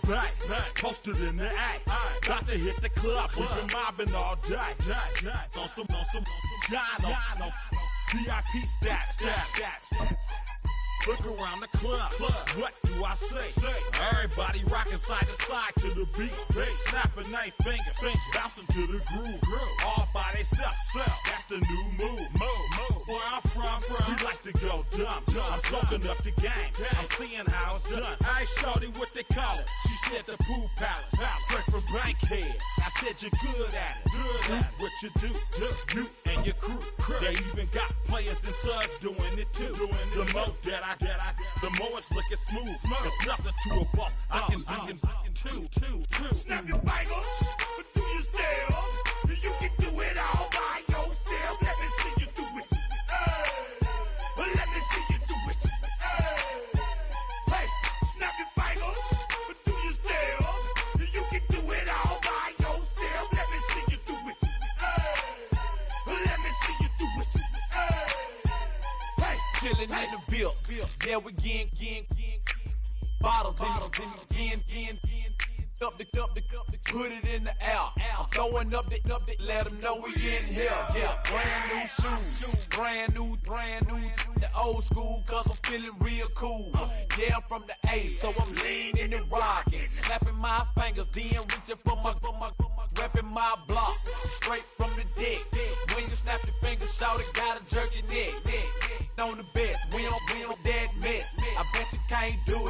back, posted in the act. Got to hit the club, we've been mobbing all day. On some Jono, VIP stats. Look around the club, what do I say? Everybody rocking side to side to the beat. Snapping their fingers, bouncing to the groove. All by themselves, that's the new move. Where I'm from, we like to go dumb. I'm soaking up the game, I'm seeing how it's done. I ain't shorty what they call it, she said the pool palace. Straight from Bankhead, I said you're good at it. What you do, you and your crew. They even got players and thugs doing it too. The more the more it's looking smooth. It's nothing to a boss. I can two. Snap your fingers, but do you still? You can do it all by yourself. Let me see you do it. Let me see you do it. Hey, snap your fingers, but do you still? You can do it all by yourself. Let me see you do it. Let me see you do it. Hey, chillin' in the bill. Yeah, we getting bottles in up the put it in the air. I'm throwing up the let them know we in here. Yeah, brand new shoes, brand new, the old school, cause I'm feeling real cool. Yeah, I'm from the A, so I'm leaning and rocking, snapping my fingers, then reaching for my repping my block, straight from the deck. When you snap your fingers, shout it, gotta jerk your neck. On the best, we don't that mess. I bet you can't do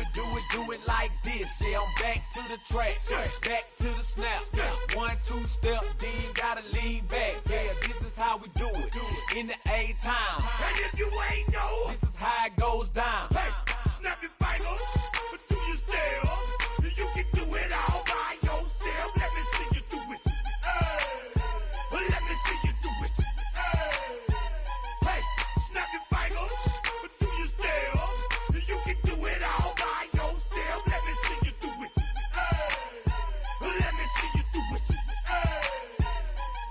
it like this. Yeah, I'm back to the track, back to the snap. 1, 2 step, then gotta lean back. Yeah, this is how we do it in the A time. And if you ain't know, this is how it goes down. Hey, snap your fingers, but do you still? You can do it all by yourself. Let me see you do it. Let me see you do it. Hey, snap your fingers, but do you still? You can do it all by yourself. Let me see you do it. Let me see you do it.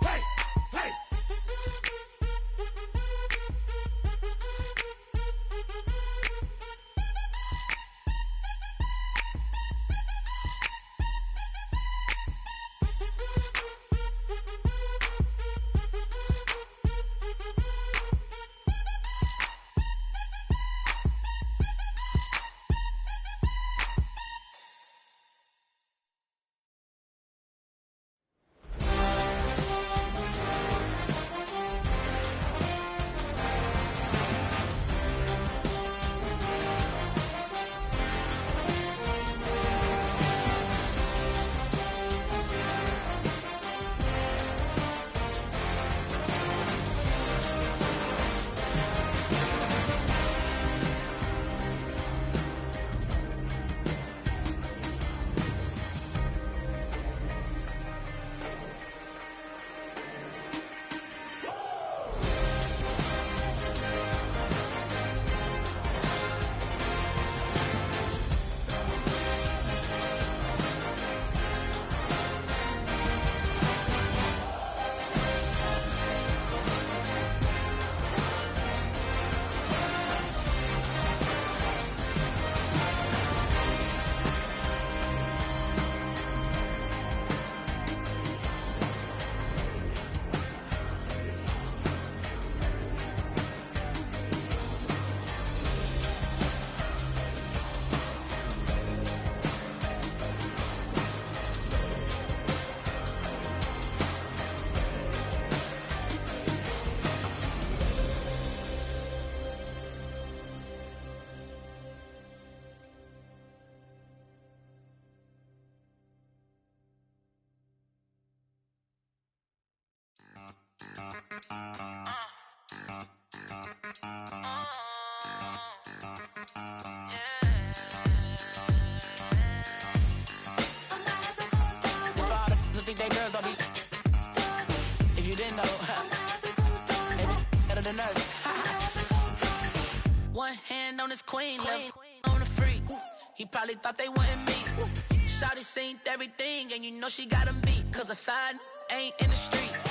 Hey. Think they girls don't be. If you didn't know, maybe better than us. One hand on his queen, left on the freak. He probably thought they wanted me. Shawty seen everything, and you know she got him beat. Cause her side ain't in the streets.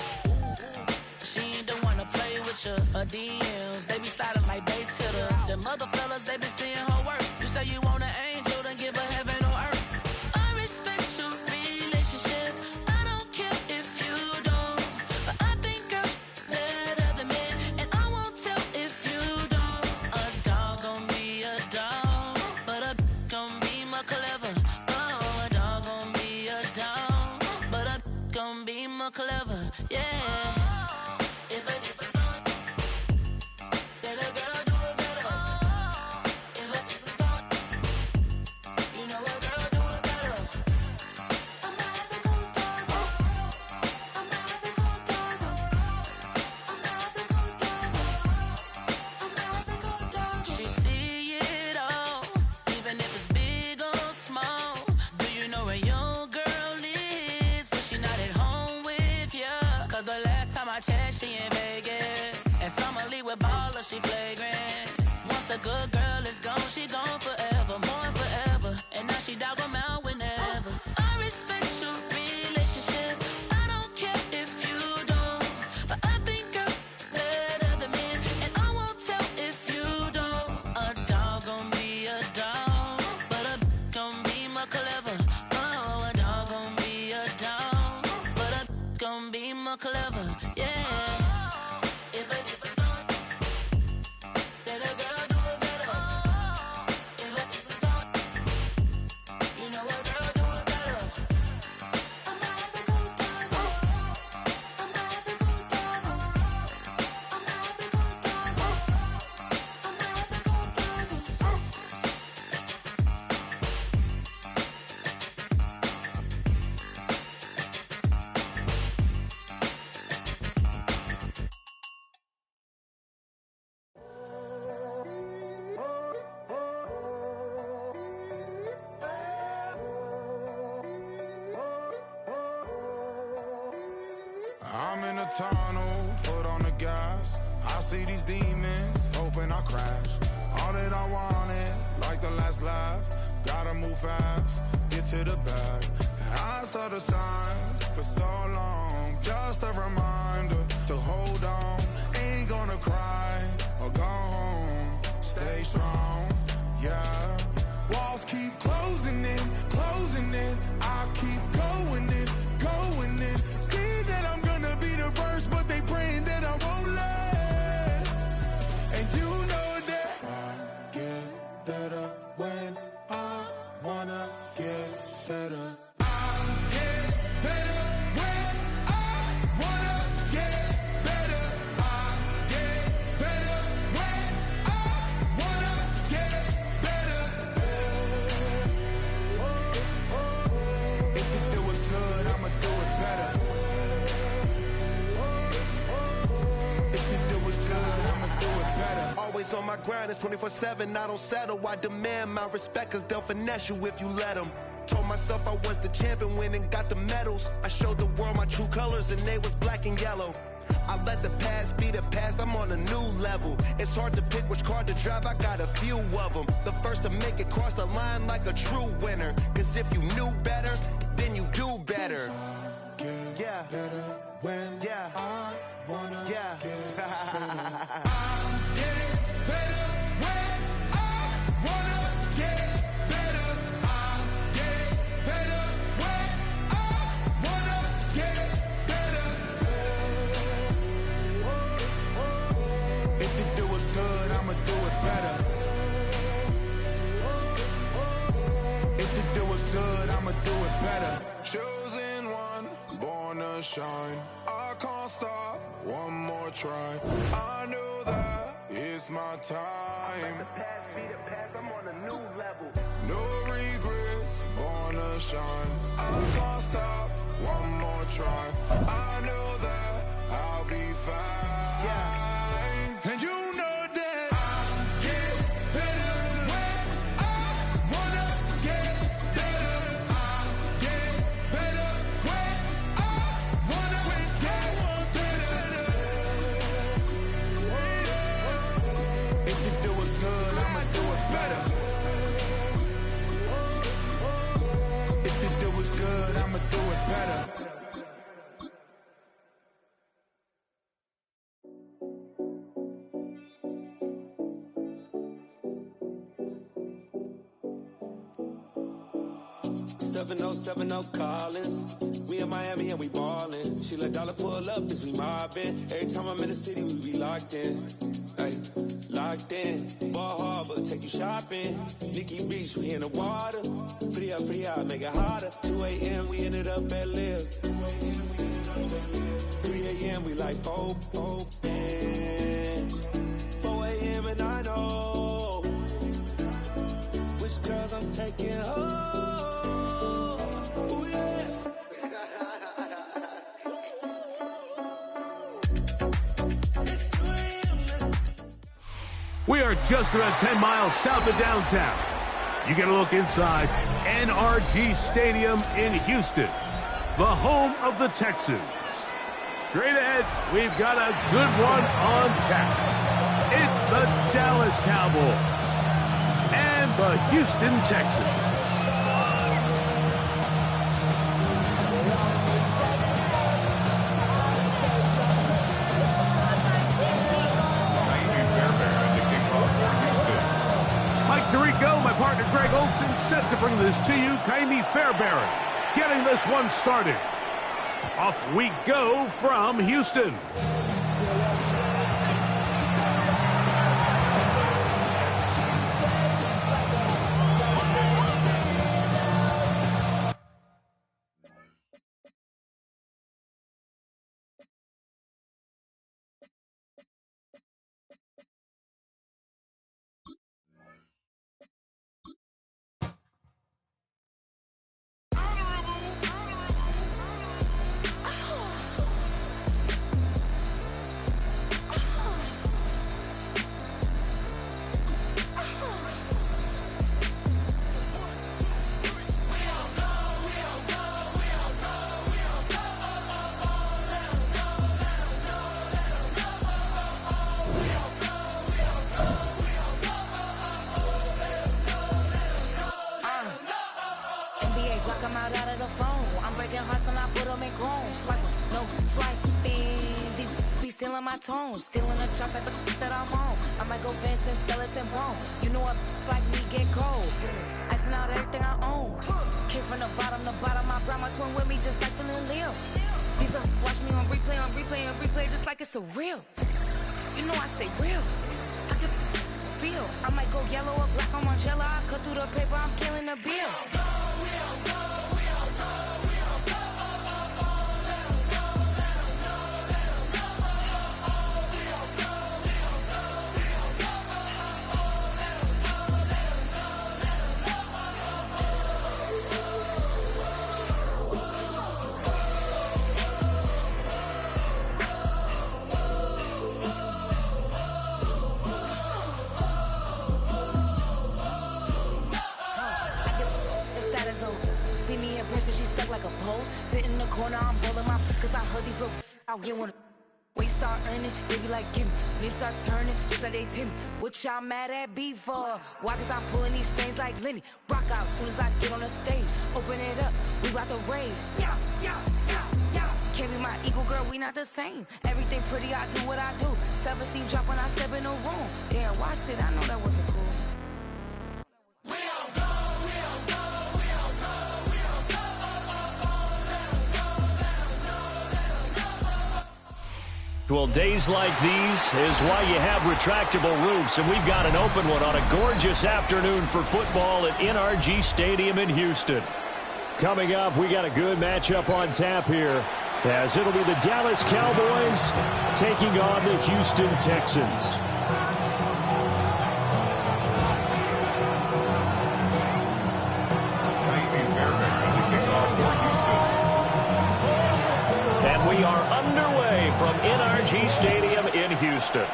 She ain't the one to play with you. Her DMs, they be sliding like base hitters. And mother fellas, they been seeing her work. You say you want an angel, then give her heaven on earth. Orange tunnel, foot on the gas. I see these demons, hoping I crash. All that I wanted, like the last laugh. Gotta move fast, get to the bag. I saw the signs for so long. Just a reminder to hold on. Ain't gonna cry or go home. Stay strong, yeah. Walls keep closing in, closing in. I keep going in, going in. See that I'm gonna be the first, but they praying that I won't let. And you know that I get better when I wanna get better. On my grind, it's 24/7, I don't settle. I demand my respect, cause they'll finesse you if you let them. Told myself I was the champion, went and got the medals. I showed the world my true colors and they was black and yellow. I let the past be the past, I'm on a new level. It's hard to pick which car to drive, I got a few of them. The first to make it cross the line like a true winner. Cause if you knew better, then you do better. Yeah, better when I wanna get better. Chosen one, born to shine. I can't stop, one more try. I know that it's my time. The past be the past, I'm on a new level. No regrets, born to shine. I can't stop, one more try. I know that I'll be fine. Yeah. And you know No Collins. We in Miami and we ballin'. She let dollar pull up as we mobbin'. Every time I'm in the city, we be locked in. Ay, locked in. Ball Harbor, take you shopping. Nikki Beach, we in the water. Free up, make it hotter. 2 a.m., we ended up at Live. 3 a.m., we like oh, and 4 a.m. and I know which girls I'm taking home. We are just about 10 miles south of downtown. You get a look inside NRG Stadium in Houston, the home of the Texans. Straight ahead, we've got a good one on tap. It's the Dallas Cowboys and the Houston Texans. Tirico, my partner Greg Olson, set to bring this to you. Kaimi Fairbairn getting this one started. Off we go from Houston. NBA, block them out of the phone. I'm breaking hearts and I put them in chrome. Swipe, no swiping. These be stealing my tones. Stealing the chops like the that I'm on. I might go Vincent, skeleton bone. You know a like me get cold. Icing out everything I own. Kick from the bottom, I brought my twin with me just like feeling Leo. These up, watch me on replay, just like it's a real. You know I stay real. I could feel. I might go yellow or black on Margiela. I cut through the paper, I'm killing the bill. She stuck like a post. Sit in the corner, I'm rolling my cause I heard these little out here wanna. We start earning, they be like, give me. They start turning, just like they tell me. What y'all mad at B for? Why? Cause I'm pulling these things like Lenny. Rock out soon as I get on the stage. Open it up, we about to rage. Yeah. Can't be my equal, girl, we not the same. Everything pretty, I do what I do. Self-esteem drop when I step in the room. Damn, watch it, I know that wasn't cool. Well, days like these is why you have retractable roofs, and we've got an open one on a gorgeous afternoon for football at NRG Stadium in Houston. Coming up, we got a good matchup on tap here, as it'll be the Dallas Cowboys taking on the Houston Texans. And we are underway from NRG Stadium in Houston.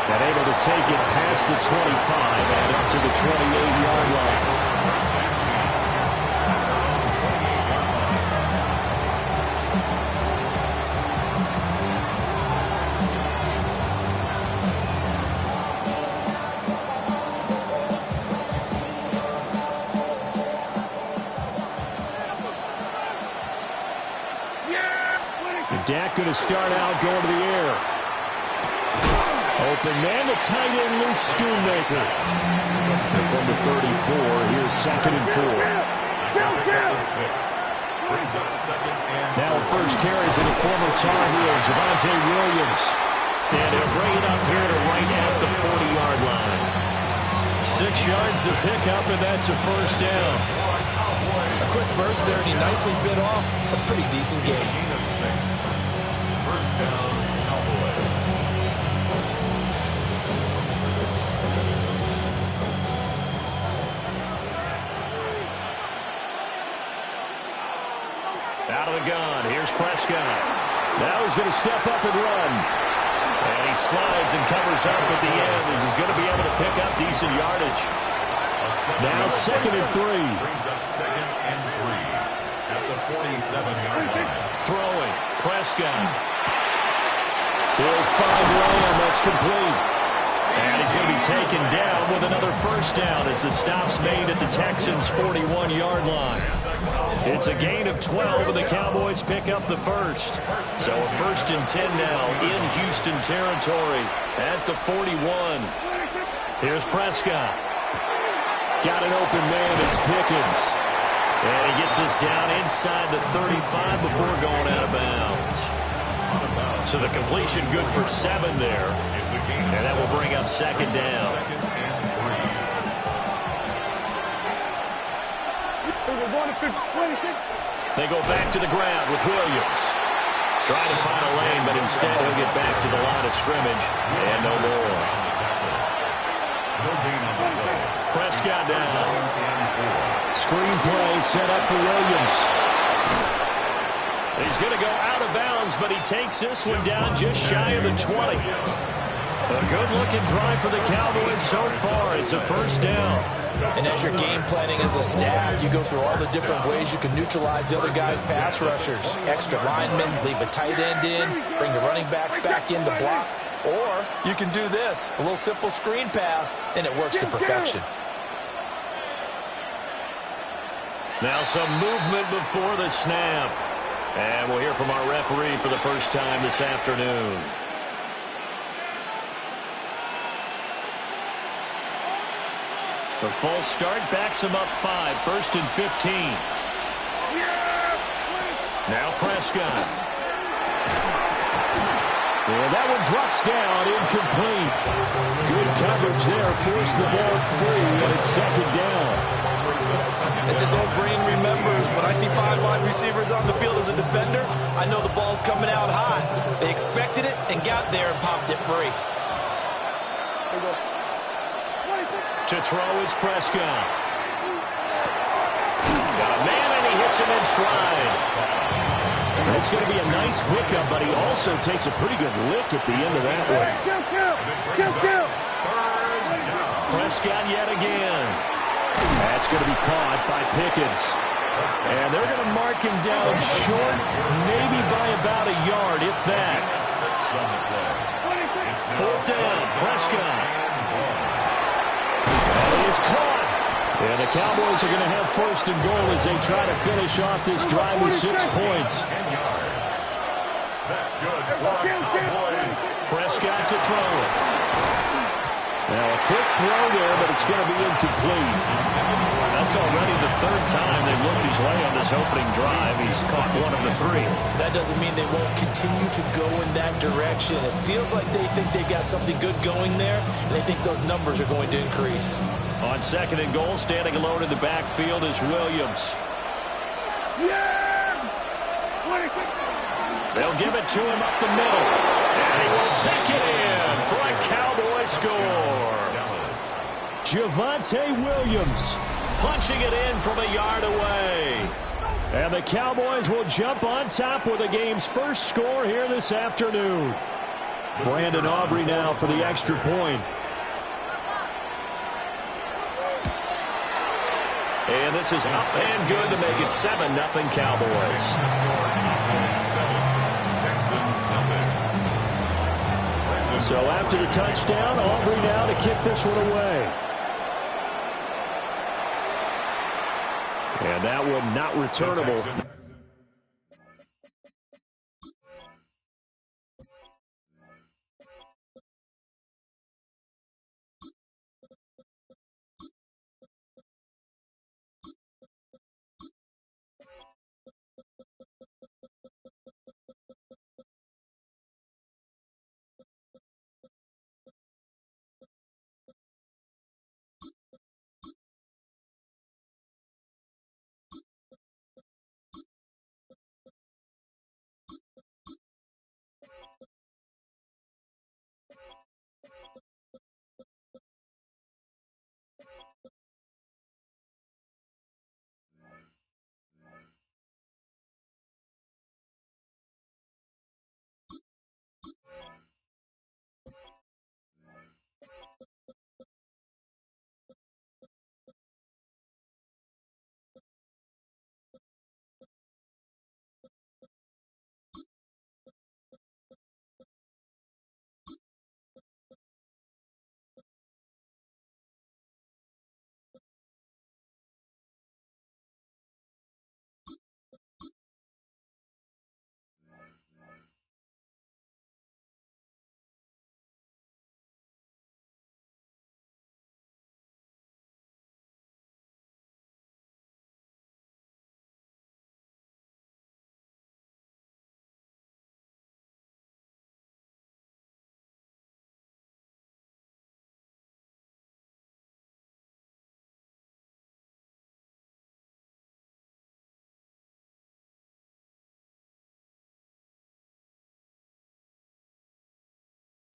And able to take it past the 25 and up to the 28-yard line. Dak going to start out going to the air. Open man to tight end Luke Schoonmaker. And from the 34, here's 2nd and 4. Now a first carry for the former Tar Heel, Javonte Williams. And he'll bring it up here to right at the 40-yard line. 6 yards to pick up, and that's a first down. A quick burst there, and he nicely bit off a pretty decent game. Out of the gun, here's Prescott. Now he's going to step up and run. And he slides and covers up at the end as he's going to be able to pick up decent yardage. Now 2nd and 3. Brings up 2nd and 3 at the 47-yard line. Throwing, Prescott. He'll find Lamb, that's complete. And he's going to be taken down with another first down as the stop's made at the Texans' 41-yard line. It's a gain of 12, and the Cowboys pick up the first. So a 1st and 10 now in Houston territory at the 41. Here's Prescott. Got an open man, it's Pickens. And he gets us down inside the 35 before going out of bounds. So the completion good for 7 there. And that will bring up 2nd down. They go back to the ground with Williams. Trying to find a lane, but instead he'll get back to the line of scrimmage. And no more. Prescott down. Screenplay set up for Williams. He's going to go out of bounds, but he takes this one down just shy of the 20. A good-looking drive for the Cowboys so far. It's a first down. And as you're game planning as a staff, you go through all the different ways you can neutralize the other guy's pass rushers. Extra linemen, leave a tight end in, bring the running backs back in to block. Or you can do this, a little simple screen pass, and it works to perfection. Now some movement before the snap. And we'll hear from our referee for the first time this afternoon. The false start backs him up 5, 1st and 15. Now Prescott. And that one drops down, incomplete. Good coverage there, forced the ball free, and it's 2nd down. As his old brain remembers, when I see 5 wide receivers on the field as a defender, I know the ball's coming out high. They expected it and got there and popped it free. To throw is Prescott. Got a man, and he hits him in stride. It's going to be a nice pickup, but he also takes a pretty good lick at the end of that one. Prescott yet again. That's going to be caught by Pickens. And they're going to mark him down short, maybe by about a yard, if that. 4th down, Prescott. And he is caught. And the Cowboys are going to have 1st and goal as they try to finish off this drive with 6 points. That's good for Cowboys. Prescott to throw it. Now a quick throw there, but it's going to be incomplete. That's already the 3rd time they've looked his way on this opening drive. He's caught 1 of the 3. That doesn't mean they won't continue to go in that direction. It feels like they think they've got something good going there, and they think those numbers are going to increase. On 2nd and goal, standing alone in the backfield is Williams. They'll give it to him up the middle. And he will take it in for a Cowboy score. Javonte Williams punching it in from a yard away. And the Cowboys will jump on top with the game's first score here this afternoon. Brandon Aubrey now for the extra point. And this is up and good to make it 7-0 Cowboys. So after the touchdown, Aubrey now to kick this one away. And that one not returnable.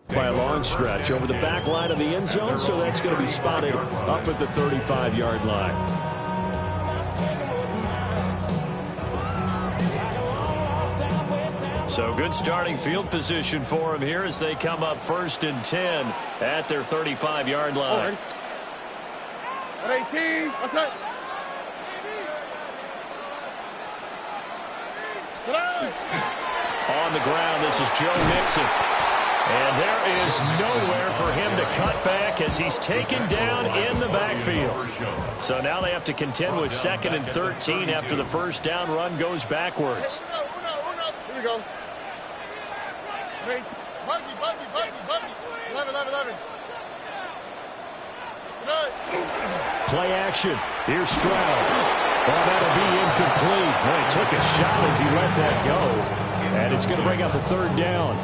By a long stretch over the back line of the end zone, so that's going to be spotted up at the 35-yard line. So good starting field position for him here as they come up 1st and 10 at their 35-yard line. At 18, what's that? On the ground, this is Joe Mixon. And there is nowhere for him to cut back as he's taken down in the backfield. So now they have to contend with 2nd and 13 after the first down run goes backwards. Here we go. Buggy. 11. Play action. Here's Stroud. Well, that'll be incomplete. Well, he took a shot as he let that go. And it's going to bring up a 3rd down.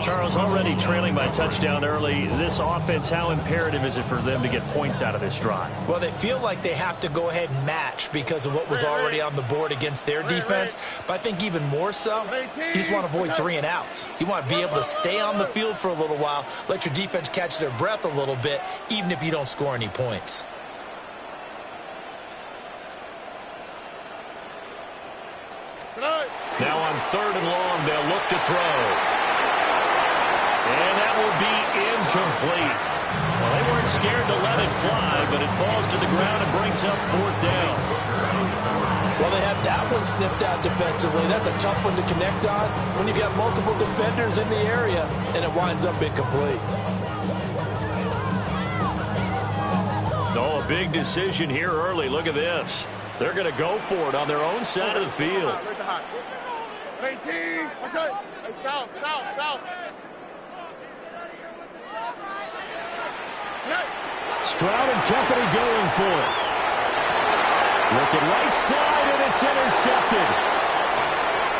Charles, already trailing by touchdown early. This offense, how imperative is it for them to get points out of this drive? Well, they feel like they have to go ahead and match because of what was already on the board against their defense. But I think even more so, you just want to avoid 3 and outs. You want to be able to stay on the field for a little while, let your defense catch their breath a little bit, even if you don't score any points. Now on 3rd and long, they'll look to throw. And that will be incomplete. Well, they weren't scared to let it fly, but it falls to the ground and brings up 4th down. Well, they had that one snipped out defensively. That's a tough one to connect on when you've got multiple defenders in the area, and it winds up incomplete. Oh, a big decision here early. Look at this. They're going to go for it on their own side of the field. 18. What's up? South. Stroud and company going for it. Looking right side, and it's intercepted.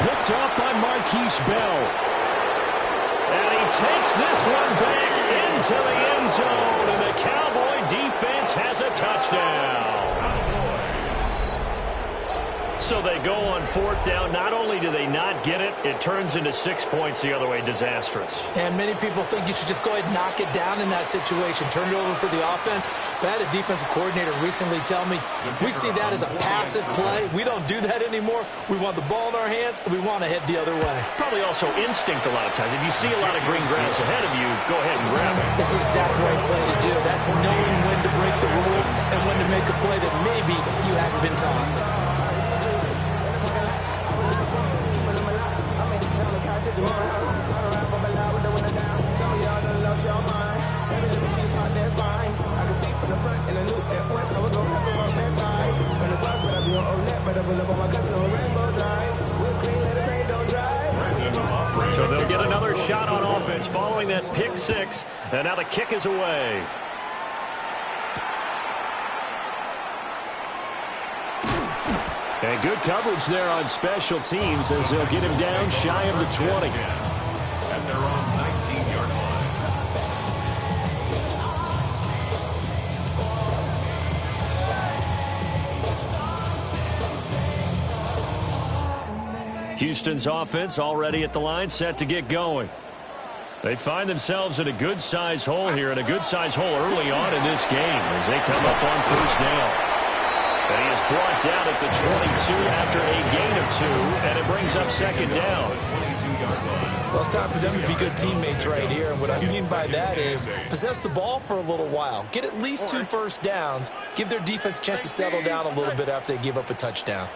Picked up by Marquise Bell. And he takes this one back into the end zone, and the Cowboy defense has a touchdown. So they go on 4th down. Not only do they not get it, it turns into 6 points the other way. Disastrous. And many people think you should just go ahead and knock it down in that situation. Turn it over for the offense. But I had a defensive coordinator recently tell me, we see that as a passive play. We don't do that anymore. We want the ball in our hands, and we want to head the other way. Probably also instinct a lot of times. If you see a lot of green grass ahead of you, go ahead and grab it. That's the exact right play to do. That's knowing when to break the rules and when to make a play that maybe you haven't been taught. So they'll get another shot on offense following that pick 6, and now the kick is away. And good coverage there on special teams as they'll get him down shy of the 20. At their own 19-yard line. Houston's offense already at the line, set to get going. They find themselves in a good-sized hole here, and a good-sized hole early on in this game as they come up on 1st down. And he is brought down at the 22 after a gain of 2, and it brings up 2nd down. Well, it's time for them to be good teammates right here. And what I mean by that is possess the ball for a little while. Get at least 2 first downs. Give their defense a chance to settle down a little bit after they give up a touchdown.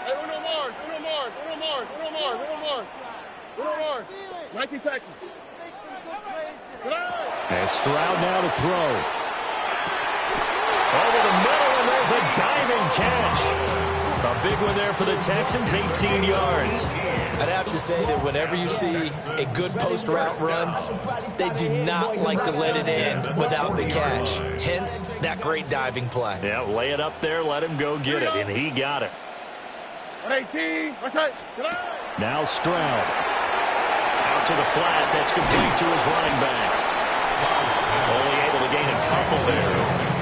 Hey, Uno Mars. 19 Texans. And Stroud now to throw. Over the middle, and there's a diving catch. A big one there for the Texans, 18 yards. I'd have to say that whenever you see a good post route run, they do not like to let it in without the catch. Hence, that great diving play. Yeah, lay it up there, let him go get it, and he got it. 18, what's that? Now Stroud. Out to the flat, that's complete to his running back. Only able to gain a couple there.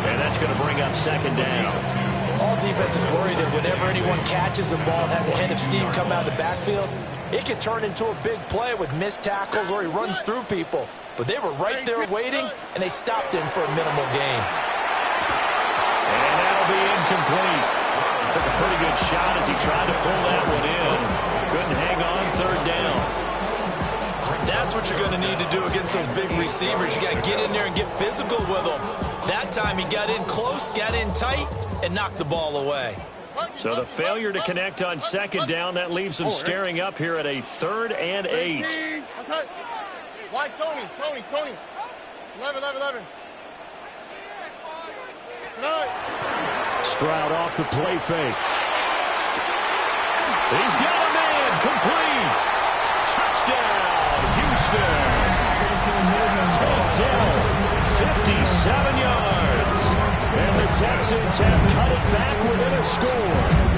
And that's going to bring up 2nd down. All defenses worry that whenever anyone catches the ball and has a head of steam come out of the backfield, it can turn into a big play with missed tackles or he runs through people. But they were right there waiting, and they stopped him for a minimal gain. And that'll be incomplete. Took a pretty good shot as he tried to pull that one in. Couldn't hang on 3rd down. That's what you're going to need to do against those big receivers. You got to get in there and get physical with them. That time he got in close, got in tight, and knocked the ball away. So the failure to connect on 2nd down, that leaves them staring up here at a 3rd and 8. Why Tony? 11. Stroud off the play fake. He's got a man. Complete. Touchdown, Houston. Takedown. 57 yards. And the Texans have cut it back within a score.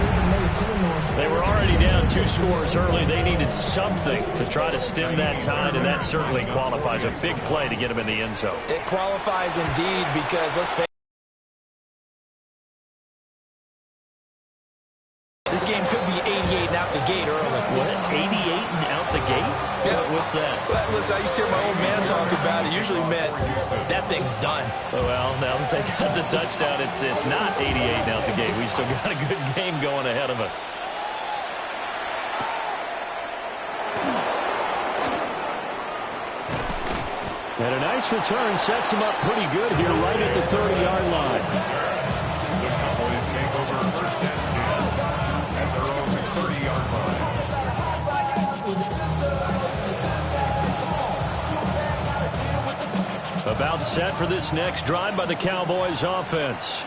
They were already down 2 scores early. They needed something to try to stem that tide, and that certainly qualifies. A big play to get them in the end zone. It qualifies indeed because, let's face it, this game could be 88 and out the gate early. What? 88 and out the gate? Yeah. What's that? Well, listen, I used to hear my old man talk about it. Usually meant that thing's done. Well, now that they got the touchdown, it's not 88 and out the gate. We still got a good game going ahead of us. And a nice return sets him up pretty good here right at the 30-yard line. The Cowboys take over first and 10 at their own 30-yard line. About set for this next drive by the Cowboys offense.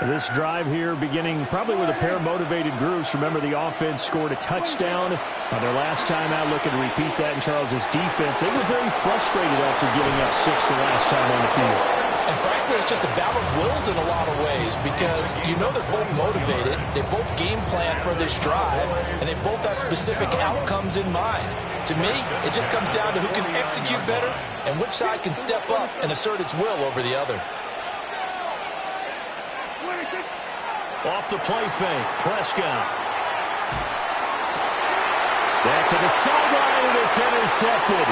This drive here beginning probably with a pair of motivated groups. Remember, the offense scored a touchdown on their last time out. Looking to repeat that in Charles's defense. They were very frustrated after giving up 6 the last time on the field. And frankly, it's just a battle of wills in a lot of ways because you know they're both motivated. They both game plan for this drive, and they both have specific outcomes in mind. To me, it just comes down to who can execute better and which side can step up and assert its will over the other. Off the play fake, Prescott. Back to the sideline, and it's intercepted.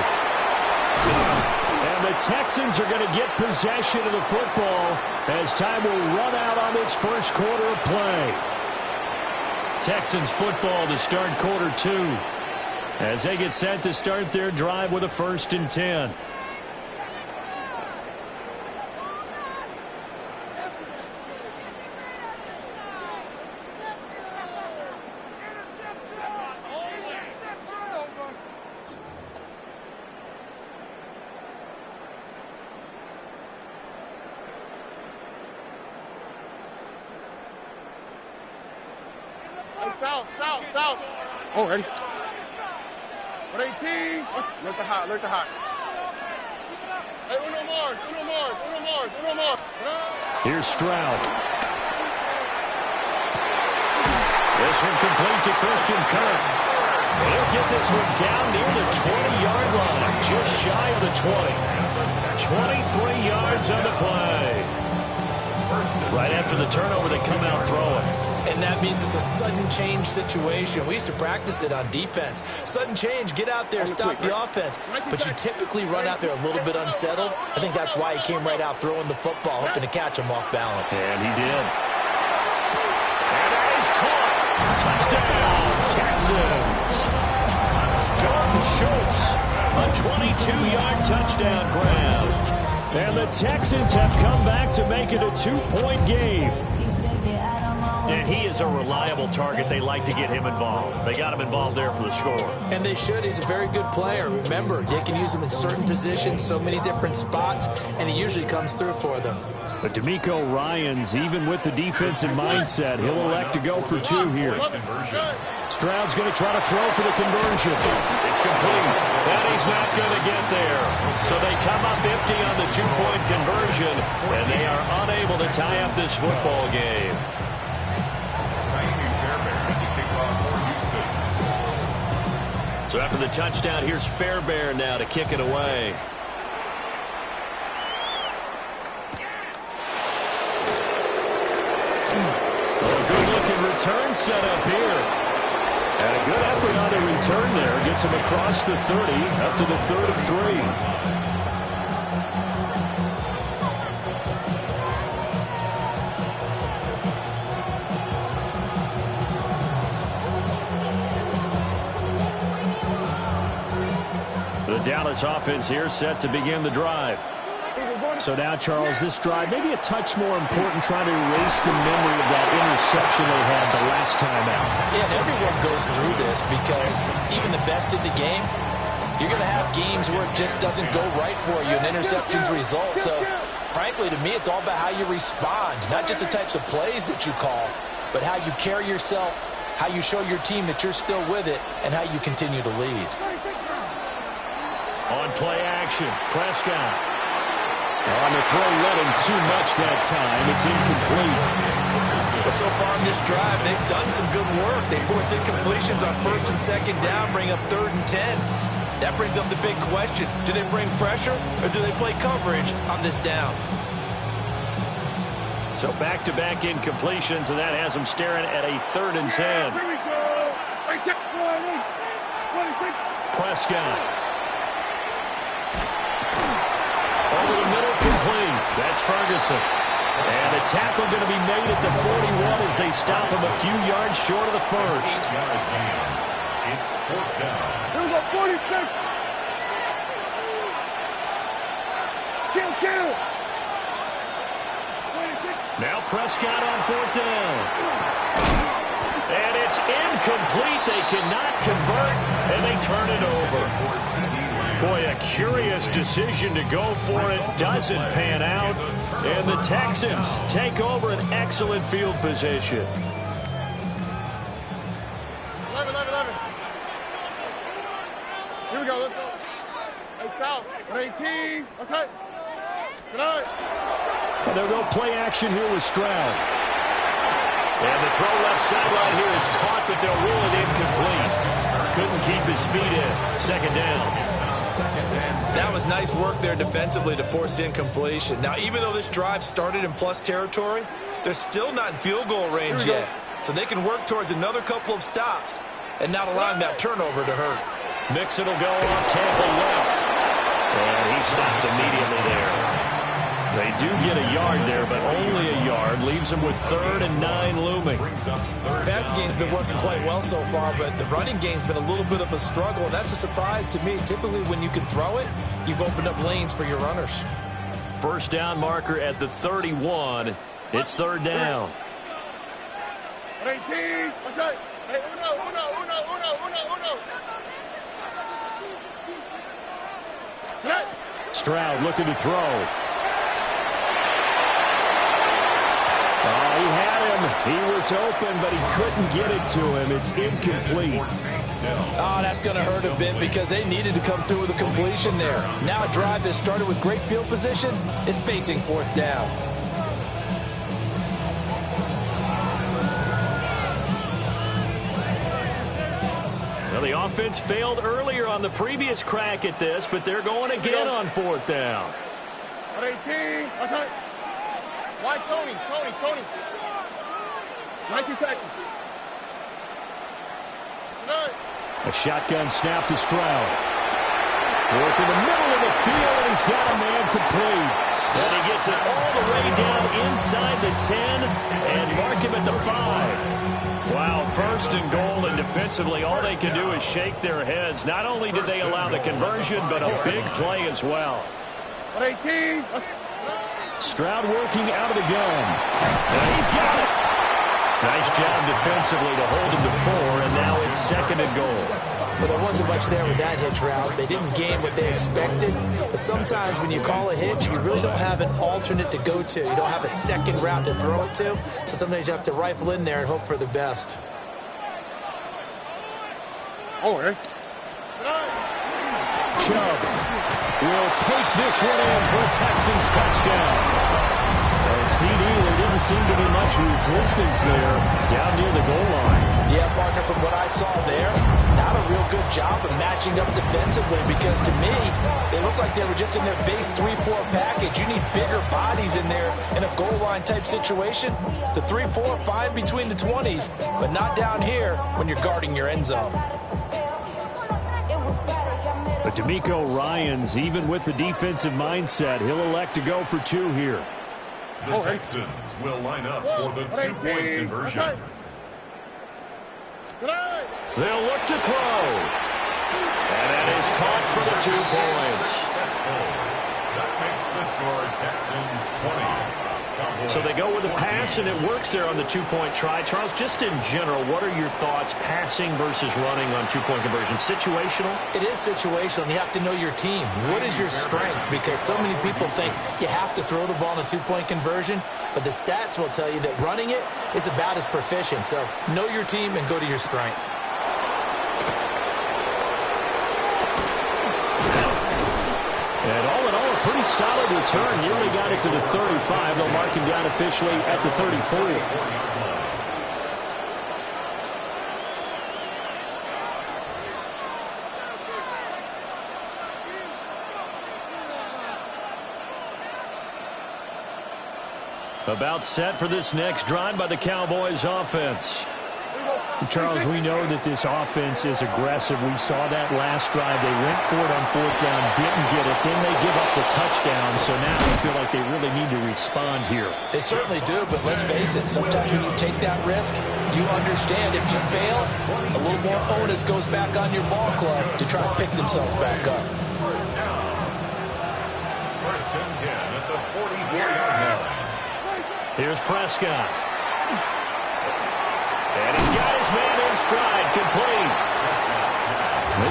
And the Texans are going to get possession of the football as time will run out on this first quarter of play. Texans football to start quarter 2 as they get set to start their drive with a 1st and 10. South. Oh, ready. 18. Look the hot. Hey, uno more. Here's Stroud. This one complete to Christian Kirk. He'll get this one down near the 20-yard line, just shy of the 20. 23 yards on the play. Right after the turnover, they come out throwing. And that means it's a sudden change situation. We used to practice it on defense. Sudden change, get out there, stop the offense. But you typically run out there a little bit unsettled. I think that's why he came right out throwing the football, hoping to catch him off balance. And he did. And that is caught. Touchdown, Texans. Dalton Schultz, a 22-yard touchdown grab. And the Texans have come back to make it a 2-point game. And he is a reliable target. They like to get him involved. They got him involved there for the score. And they should. He's a very good player. Remember, they can use him in certain positions, so many different spots, and he usually comes through for them. But DeMeco Ryans, even with the defensive mindset, he'll elect to go for 2 here. Stroud's going to try to throw for the conversion. It's complete. And he's not going to get there. So they come up empty on the 2-point conversion, and they are unable to tie up this football game. So after the touchdown, here's Fairbairn now to kick it away. A good-looking return set up here. And a good effort on the return there. Gets him across the 30, up to the 3rd and 3. Dallas offense here set to begin the drive. So now, Charles, this drive maybe a touch more important, trying to erase the memory of that interception they had the last time out. Yeah, and everyone goes through this because even the best in the game, You're going to have games where it just doesn't go right for you, and interceptions result. So, frankly, to me, it's all about how you respond, not just the types of plays that you call, but how you carry yourself, how you show your team that you're still with it, and how you continue to lead. On play action, Prescott. On the throw, let him too much that time. It's incomplete. Well, so far in this drive, they've done some good work. They force incompletions on 1st and 2nd down, bring up 3rd and 10. That brings up the big question. Do they bring pressure, or do they play coverage on this down? So back-to-back incompletions, and that has them staring at a 3rd and 10. Prescott. Over the middle, complete. That's Ferguson. And a tackle going to be made at the 41 as they stop him a few yards short of the first. It's 4th down. Here we go, 46. Kill. Now Prescott on 4th down. And it's incomplete. They cannot convert, and they turn it over. Boy, a curious decision to go for it. Doesn't pan out. And the Texans take over an excellent field position. 11. Here we go, let's go. Hey, south, 18. Let's hit. Good night. And they'll go play action here with Stroud. And the throw left sideline here is caught, but they'll rule it incomplete. Couldn't keep his feet in. 2nd down. That was nice work there defensively to force the incompletion. Now, even though this drive started in plus territory, they're still not in field goal range yet. So they can work towards another couple of stops and not allowing that turnover to hurt. Mixon will go off tackle left. And he stopped immediately there. They do get a yard there, but only a yard. Leaves them with 3rd and 9 looming. The passing game's been working quite well so far, but the running game's been a little bit of a struggle, and that's a surprise to me. Typically, when you can throw it, you've opened up lanes for your runners. 1st down marker at the 31. It's 3rd down. 18. What's that? Hey, uno. Stroud looking to throw. He had him. He was open, but he couldn't get it to him. It's incomplete. Oh, that's going to hurt a bit because they needed to come through with a completion there. Now a drive that started with great field position is facing 4th down. Well, the offense failed earlier on the previous crack at this, but they're going again on 4th down. 18. What's that? Why Tony? 19 Texans. A shotgun snap to Stroud. Work in the middle of the field, and he's got a man complete. And he gets it all the way down inside the 10 and mark him at the 5. Wow, 1st and goal, and defensively all they can do is shake their heads. Not only did they allow the conversion, but a big play as well. 18. Stroud working out of the gun. And he's got it. Nice job defensively to hold him to 4, and now it's 2nd and goal. Well, there wasn't much there with that hitch route. They didn't gain what they expected. But sometimes when you call a hitch, you really don't have an alternate to go to. You don't have a second route to throw it to. So sometimes you have to rifle in there and hope for the best. Chubb will take this one in for a Texans touchdown. CD, there didn't seem to be much resistance there down near the goal line. Yeah, partner, from what I saw there, not a real good job of matching up defensively because to me, they look like they were just in their base 3-4 package. You need bigger bodies in there in a goal line type situation. The 3-4, fine between the 20s, but not down here when you're guarding your end zone. But DeMeco Ryans, even with the defensive mindset, he'll elect to go for 2 here. The Texans will line up for the 2-point conversion. They'll look to throw. And that is caught for the 2 points. That makes the score Texans 20. So they go with a pass, and it works there on the two-point try. Charles, just in general, what are your thoughts passing versus running on two-point conversion? Situational? It is situational. You have to know your team. What is your strength? Because so many people think you have to throw the ball in a two-point conversion, but the stats will tell you that running it is about as proficient. So know your team and go to your strength. And all in all, a pretty solid return. Nearly got it to the 35. They'll mark him down officially at the 34. About set for this next drive by the Cowboys offense. Charles, we know that this offense is aggressive. We saw that last drive. They went for it on fourth down, didn't get it. Then they give up the touchdown. So now we feel like they really need to respond here. They certainly do, but let's face it. Sometimes when you take that risk, you understand if you fail, a little more onus goes back on your ball club to try to pick themselves back up. First down. First and 10 at the 44-yard line. Here's Prescott. And he's got his man in stride, complete.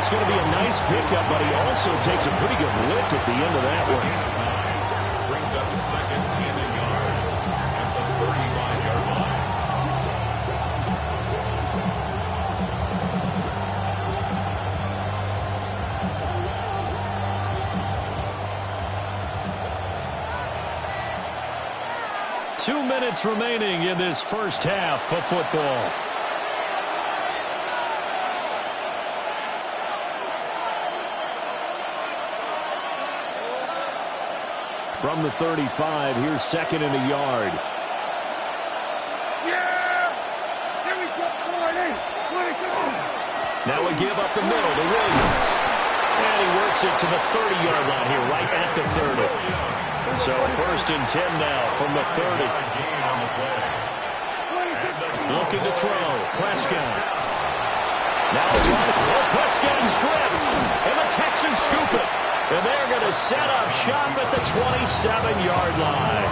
It's going to be a nice pickup, but he also takes a pretty good lick at the end of that one. Brings up second and a yard at the 35-yard line. Two minutes remaining in this first half of football. From the 35, here's second and a yard. Yeah! Here we go, 40. Now we give up the middle to Williams. And he works it to the 30-yard line here, right at the 30. So first and 10 now from the 30. Looking to throw. Prescott. Now a run. Oh, Prescott stripped. And the Texans scoop it. And they're going to set up shop at the 27-yard line.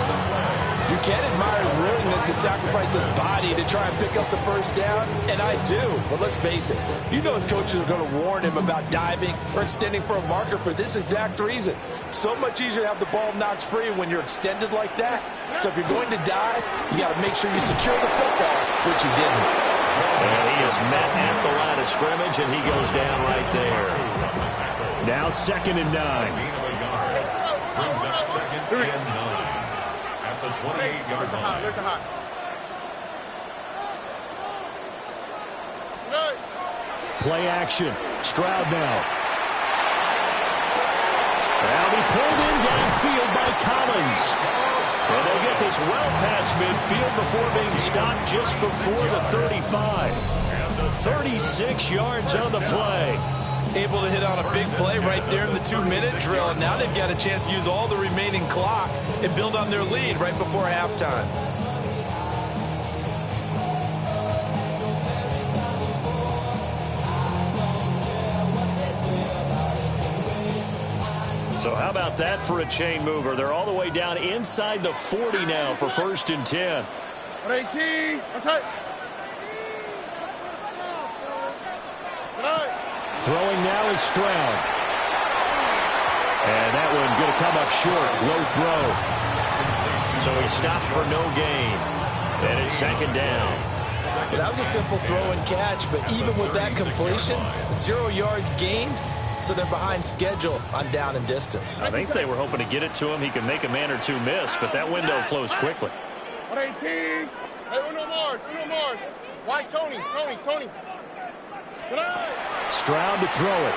You can admire his willingness to sacrifice his body to try and pick up the first down, and I do. But let's face it, you know his coaches are going to warn him about diving or extending for a marker for this exact reason. So much easier to have the ball knocked free when you're extended like that. So if you're going to dive, you got to make sure you secure the football, which he didn't. And he is met at the line of scrimmage, and he goes down right there. Now second and 9. Brings up second and 9. The 28-yard line. Play action. Stroud now. Now he pulled in downfield by Collins. And they'll get this well past midfield before being stopped just before the 35. 36 yards on the play. Able to hit on a big play right there in the 2-minute drill. And now they've got a chance to use all the remaining clock and build on their lead right before halftime. So how about that for a chain mover? They're all the way down inside the 40 now for first and 10. 18. Let's hit. Throwing now is Stroud. And that one going to come up short. Low throw. So he stopped for no gain. And it's second down. Well, that was a simple throw and catch, but even with that completion, 0 yards gained, so they're behind schedule on down and distance. I think they were hoping to get it to him. He could make a man or two miss, but that window closed quickly. 18. Hey, Uno Mars. Why Tony? Stroud to throw it.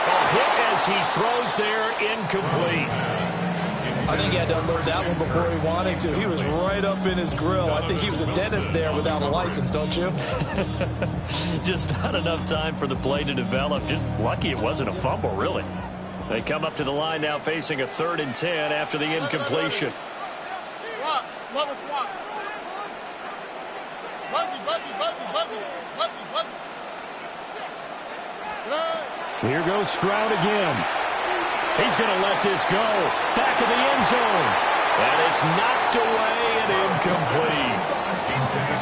A hit as he throws there, incomplete. I think he had to unload that one before he wanted to. He was right up in his grill. I think he was a dentist there without a license, don't you? Just not enough time for the play to develop. Just lucky it wasn't a fumble, really. They come up to the line now facing a 3rd and 10 after the incompletion. Swap. Love a swap. Buggy. Here goes Stroud again. He's going to let this go. Back of the end zone. And it's knocked away and incomplete.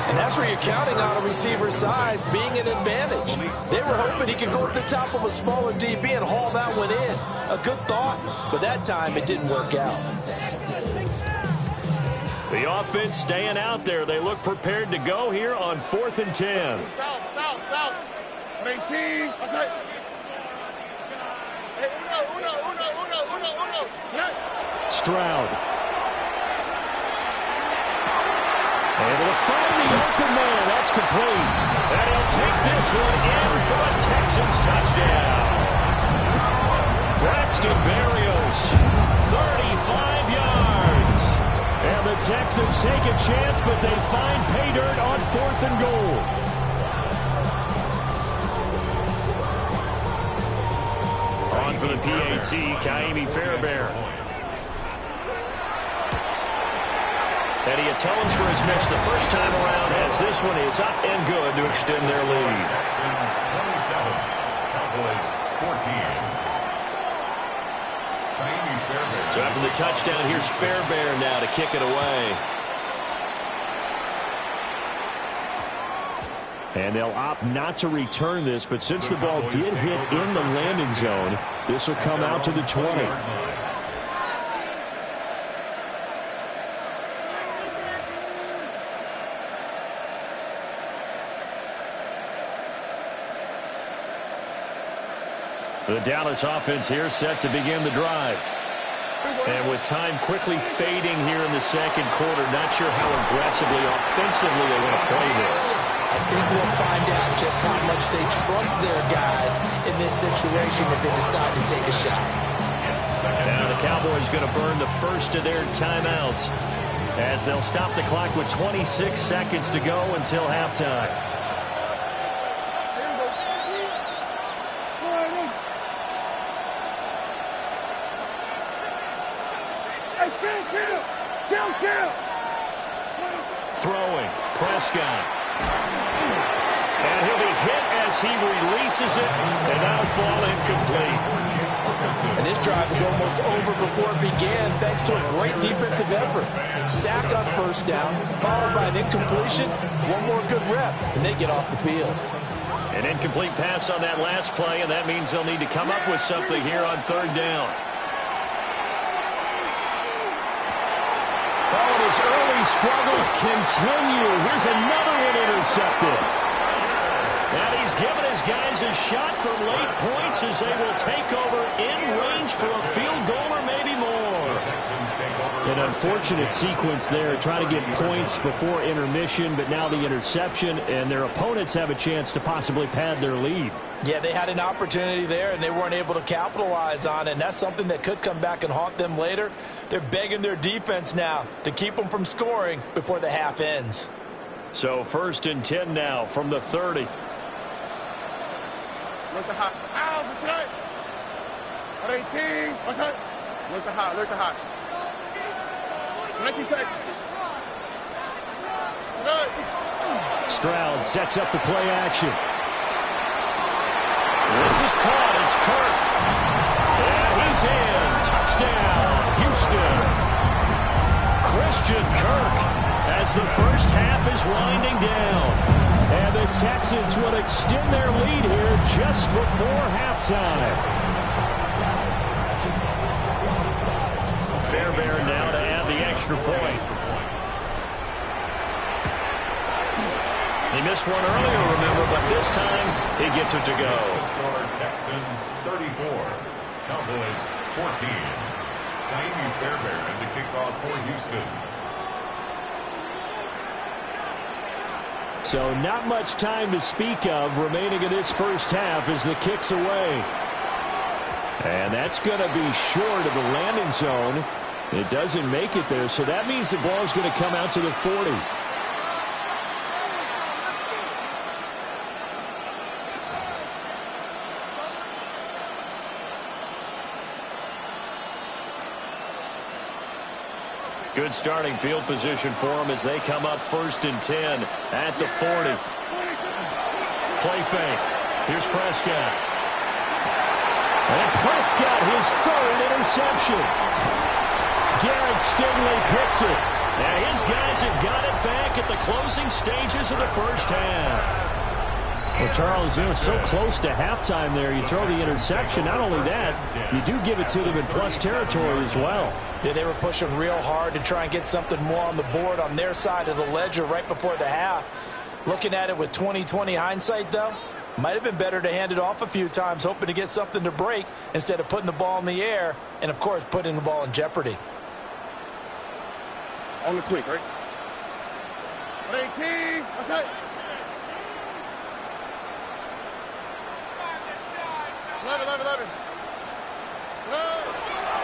And that's where you're counting on a receiver's size being an advantage. They were hoping he could go up the top of a smaller DB and haul that one in. A good thought, but that time it didn't work out. The offense staying out there. They look prepared to go here on 4th and 10. South. 18. Stroud. Able to find the open man. That's complete. And he'll take this one in for a Texans touchdown. Braxton Berrios, 35 yards. And the Texans take a chance, but they find pay dirt on 4th and goal. On for the PAT, Ka'imi Fairbairn. And he atones for his miss the first time around as this one is up and good to extend their lead. Texans 27, Cowboys 14. So after the touchdown, here's Fairbairn now to kick it away. And they'll opt not to return this, but since the ball did hit in the landing zone, this will come out to the 20. The Dallas offense here set to begin the drive. And with time quickly fading here in the second quarter, not sure how aggressively, offensively they want to play this. I think we'll find out just how much they trust their guys in this situation if they decide to take a shot. Now the Cowboys going to burn the first of their timeouts as they'll stop the clock with 26 seconds to go until halftime. Throwing, Prescott. And he'll be hit as he releases it, and that'll fall incomplete. And this drive is almost over before it began thanks to a great defensive effort. Sack on first down, followed by an incompletion, one more good rep, and they get off the field. An incomplete pass on that last play, and that means they'll need to come up with something here on 3rd down. His early struggles continue. Here's another one intercepted. And he's given his guys a shot for late points as they will take over in range for a field goal or maybe more. An unfortunate sequence there, trying to get points before intermission, but now the interception, and their opponents have a chance to possibly pad their lead. Yeah, they had an opportunity there, and they weren't able to capitalize on it, and that's something that could come back and haunt them later. They're begging their defense now to keep them from scoring before the half ends. So 1st and 10 now from the 30. Look the hot. Ow, what's that? 18. What's that? Look the hot. 19 Texans. Stroud sets up the play action. This is caught. It's Kirk. And he's in. Touchdown, Houston. Christian Kirk as the first half is winding down. And the Texans will extend their lead here just before halftime. Fairbairn now to add the extra point. He missed one earlier, remember, but this time he gets it to go. Texans 34, Cowboys 14. Ka'imi Fairbairn to kick off for Houston. So not much time to speak of remaining in this first half as the kick's away. And that's going to be short of the landing zone. It doesn't make it there, so that means the ball's going to come out to the 40. Good starting field position for them as they come up 1st and 10 at the 40. Play fake. Here's Prescott. And Prescott, his 3rd interception. Derek Stingley picks it. And his guys have got it back at the closing stages of the first half. Well, Charles, it was so close to halftime there. You throw the interception. Not only that, you do give it to them in plus territory as well. Yeah, they were pushing real hard to try and get something more on the board on their side of the ledger right before the half. Looking at it with 20/20 hindsight, though, might have been better to hand it off a few times, hoping to get something to break instead of putting the ball in the air and, of course, putting the ball in jeopardy. On the quick, right? 18, that's it. 11.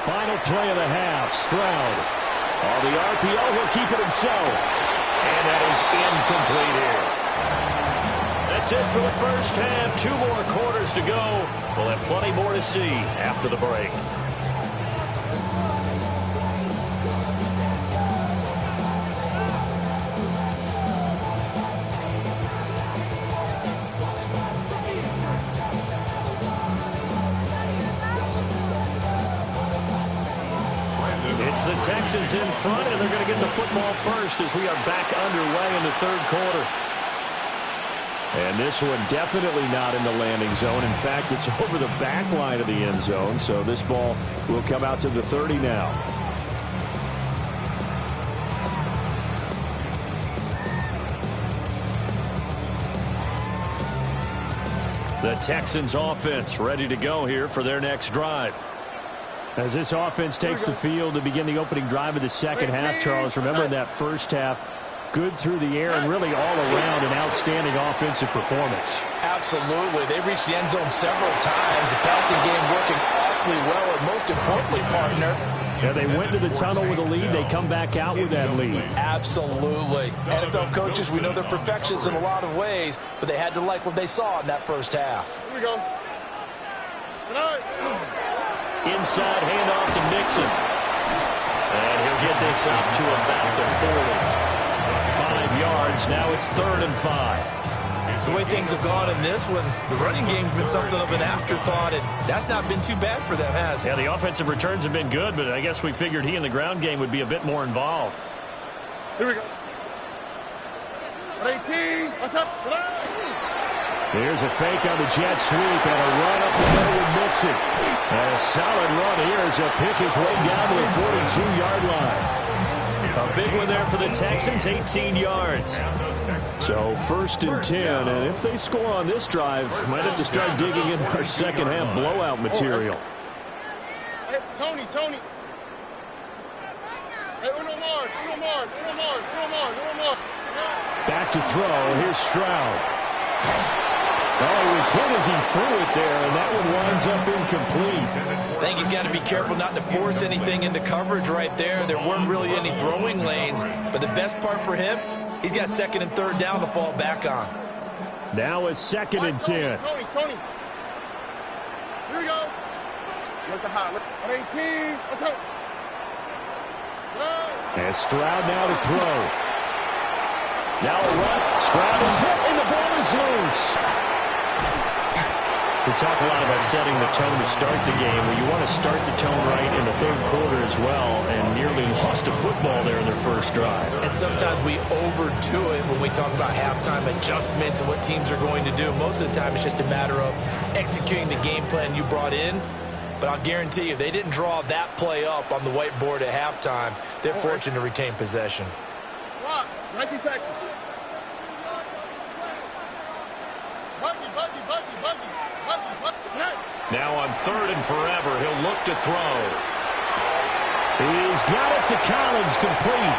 Final play of the half, Stroud. On the RPO, he'll keep it himself. And that is incomplete here. That's it for the first half. 2 more quarters to go. We'll have plenty more to see after the break. It's the Texans in front, and they're going to get the football first as we are back underway in the third quarter. And this one definitely not in the landing zone. In fact, it's over the back line of the end zone, so this ball will come out to the 30 now. The Texans offense ready to go here for their next drive. As this offense takes the field to begin the opening drive of the second half, Charles, remember in that first half, good through the air and really all around an outstanding offensive performance. Absolutely. They reached the end zone several times. The passing game working awfully well, and most importantly, partner, yeah, they went to the tunnel with a lead. They come back out with that lead. Absolutely. NFL coaches, we know they're perfectionists in a lot of ways, but they had to like what they saw in that first half. Here we go. Inside handoff to Mixon. And he'll get this up to about the 40. 5 yards. Now it's 3rd and 5. The way things have gone in this one, the running game's been something of an afterthought, and that's not been too bad for them, has it? Yeah, the offensive returns have been good, but I guess we figured he in the ground game would be a bit more involved. Here we go. 18. What's up? Here's a fake on the jet sweep and a run up the middle with Mixon. And a solid run here as he'll pick his way down to the 42-yard line. A big one there for the Texans, 18 yards. So 1st and 10, and if they score on this drive, might have to start digging into our second half blowout material. Hey, Tony. Hey, uno more. Back to throw. Here's Stroud. Oh, he was hit as he threw it there, and that one winds up incomplete. I think he's got to be careful not to force anything into coverage right there. There weren't really any throwing lanes, but the best part for him, he's got 2nd and 3rd down to fall back on. Now it's 2nd and 10. Tony. Here we go. Look the high. 18. Let's go. And Stroud now to throw. Now a run. Stroud is hit, and the ball is loose. We talk a lot about setting the tone to start the game. Well, you want to start the tone right in the third quarter as well, and nearly lost a football there in their first drive. And sometimes we overdo it when we talk about halftime adjustments and what teams are going to do. Most of the time, it's just a matter of executing the game plan you brought in. But I'll guarantee you, they didn't draw that play up on the whiteboard at halftime. They're fortunate to retain possession. 19 Texas. Now on 3rd and forever, he'll look to throw. He's got it to Collins, complete.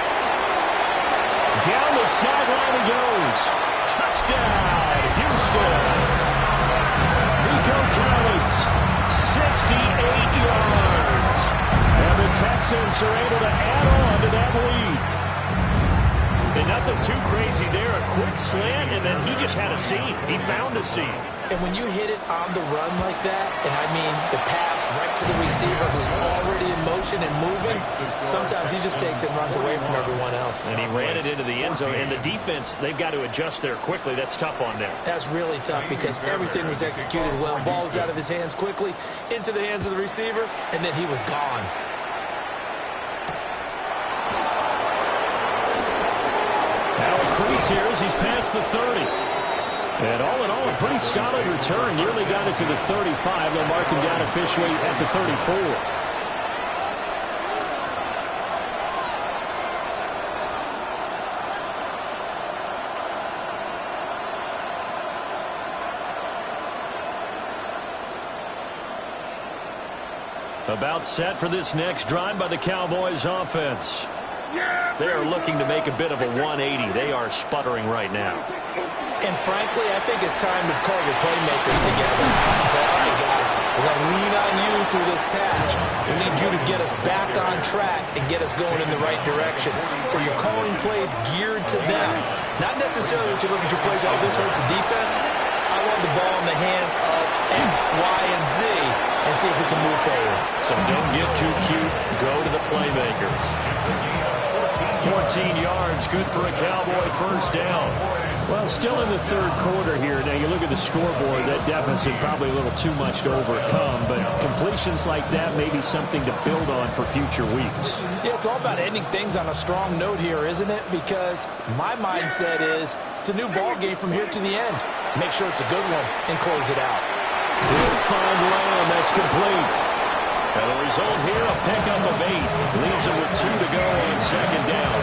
Down the sideline he goes. Touchdown, Houston. Nico Collins, 68 yards. And the Texans are able to add on to that lead. And nothing too crazy there. A quick slant, and then he just had a seam. He found a seam. And when you hit it on the run like that, and I mean the pass right to the receiver who's already in motion and moving, sometimes he just takes it and runs away from everyone else. And he ran it into the end zone. And the defense, they've got to adjust there quickly. That's tough on them. That's really tough because everything was executed well. Ball was out of his hands quickly, into the hands of the receiver, and then he was gone. loss here as he's past the 30. And all in all, a pretty solid return. Nearly got it to the 35. They'll mark him down officially at the 34. About set for this next drive by the Cowboys offense. They are looking to make a bit of a 180. They are sputtering right now. And frankly, I think it's time to call your playmakers together and say, all right, guys, we're going to lean on you through this patch. We need you to get us back on track and get us going in the right direction. So you're calling plays geared to them. Not necessarily that you look at your plays, oh, this hurts the defense. I want the ball in the hands of X, Y, and Z and see if we can move forward. So don't get too cute. Go to the playmakers. 14 yards, good for a Cowboy first down. Well, still in the third quarter here. Now, you look at the scoreboard, that deficit probably a little too much to overcome, but completions like that may be something to build on for future weeks. Yeah, it's all about ending things on a strong note here, isn't it? Because my mindset is it's a new ball game from here to the end. Make sure it's a good one and close it out. He'll find Lamb. That's complete. And the result here, a pickup of 8. Leaves him with 2 to go on second down.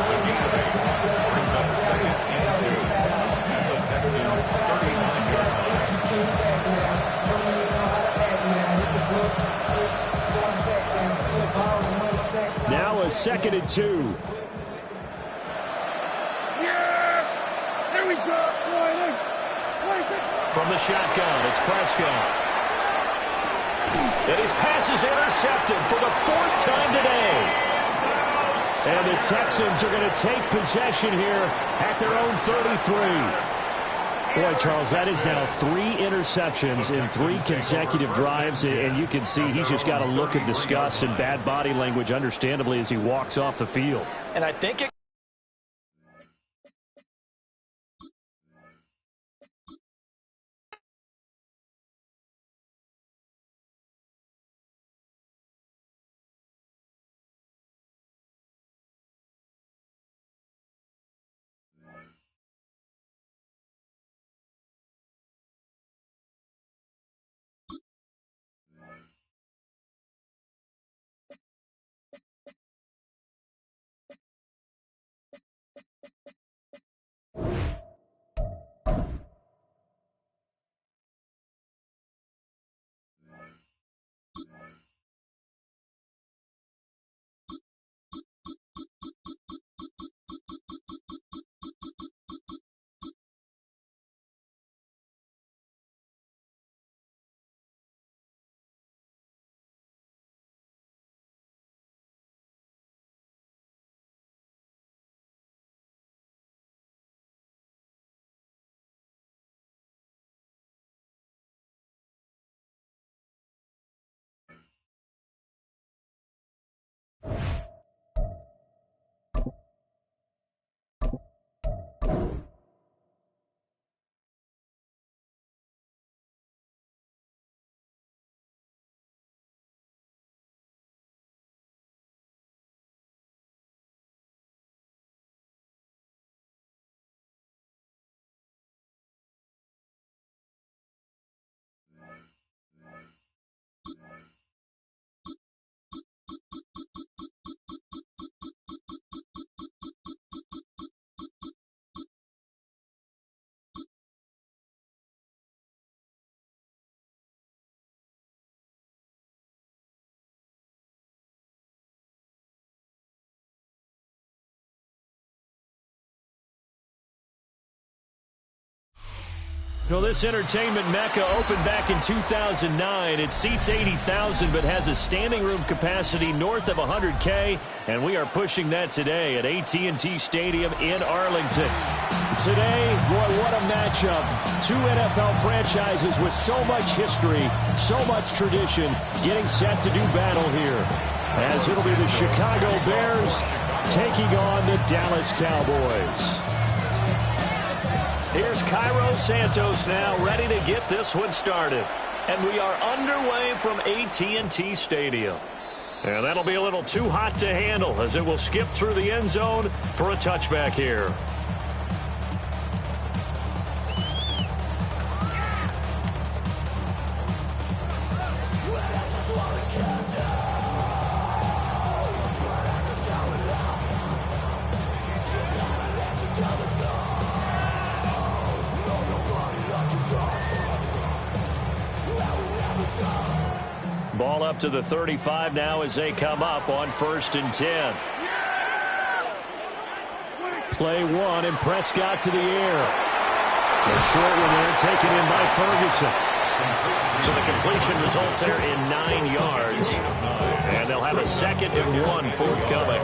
It's a gain of 8. Brings up second and 2. As the Texans 39 yards. Now a second and 2. Here we go. From the shotgun, it's Prescott. And his pass is intercepted for the 4th time today. And the Texans are going to take possession here at their own 33. Boy, Charles, that is now 3 interceptions in 3 consecutive drives. And you can see he's just got a look of disgust and bad body language, understandably, as he walks off the field. And I think it Well, this entertainment mecca opened back in 2009. It seats 80,000 but has a standing room capacity north of 100K, and we are pushing that today at AT&T Stadium in Arlington. Today, boy, what a matchup. 2 NFL franchises with so much history, so much tradition, getting set to do battle here. As it'll be the Chicago Bears taking on the Dallas Cowboys. Here's Cairo Santos now, ready to get this one started. And we are underway from AT&T Stadium. And that'll be a little too hot to handle as it will skip through the end zone for a touchback here. Ball up to the 35 now as they come up on 1st and 10. Play one, and Prescott to the air. The short one there taken in by Ferguson. So the completion results there in 9 yards. And they'll have a 2nd and 1 forthcoming.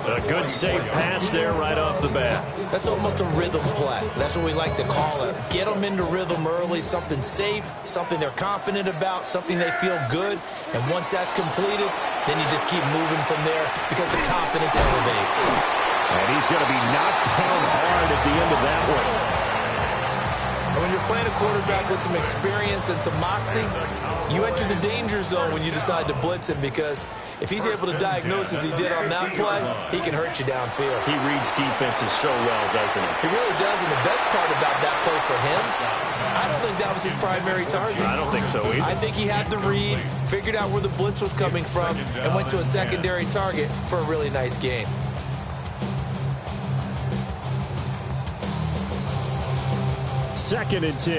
A good safe pass there right off the bat. That's almost a rhythm play. That's what we like to call it. Get them into rhythm early, something safe, something they're confident about, something they feel good. And once that's completed, then you just keep moving from there because the confidence elevates. And he's going to be knocked down hard at the end of that one. When you're playing a quarterback with some experience and some moxie, you enter the danger zone when you decide to blitz him, because if he's able to diagnose as he did on that play, he can hurt you downfield. He reads defenses so well, doesn't he? He really does, and the best part about that play for him, I don't think that was his primary target. I don't think so either. I think he had the read, figured out where the blitz was coming from, and went to a secondary target for a really nice gain. Second and 10.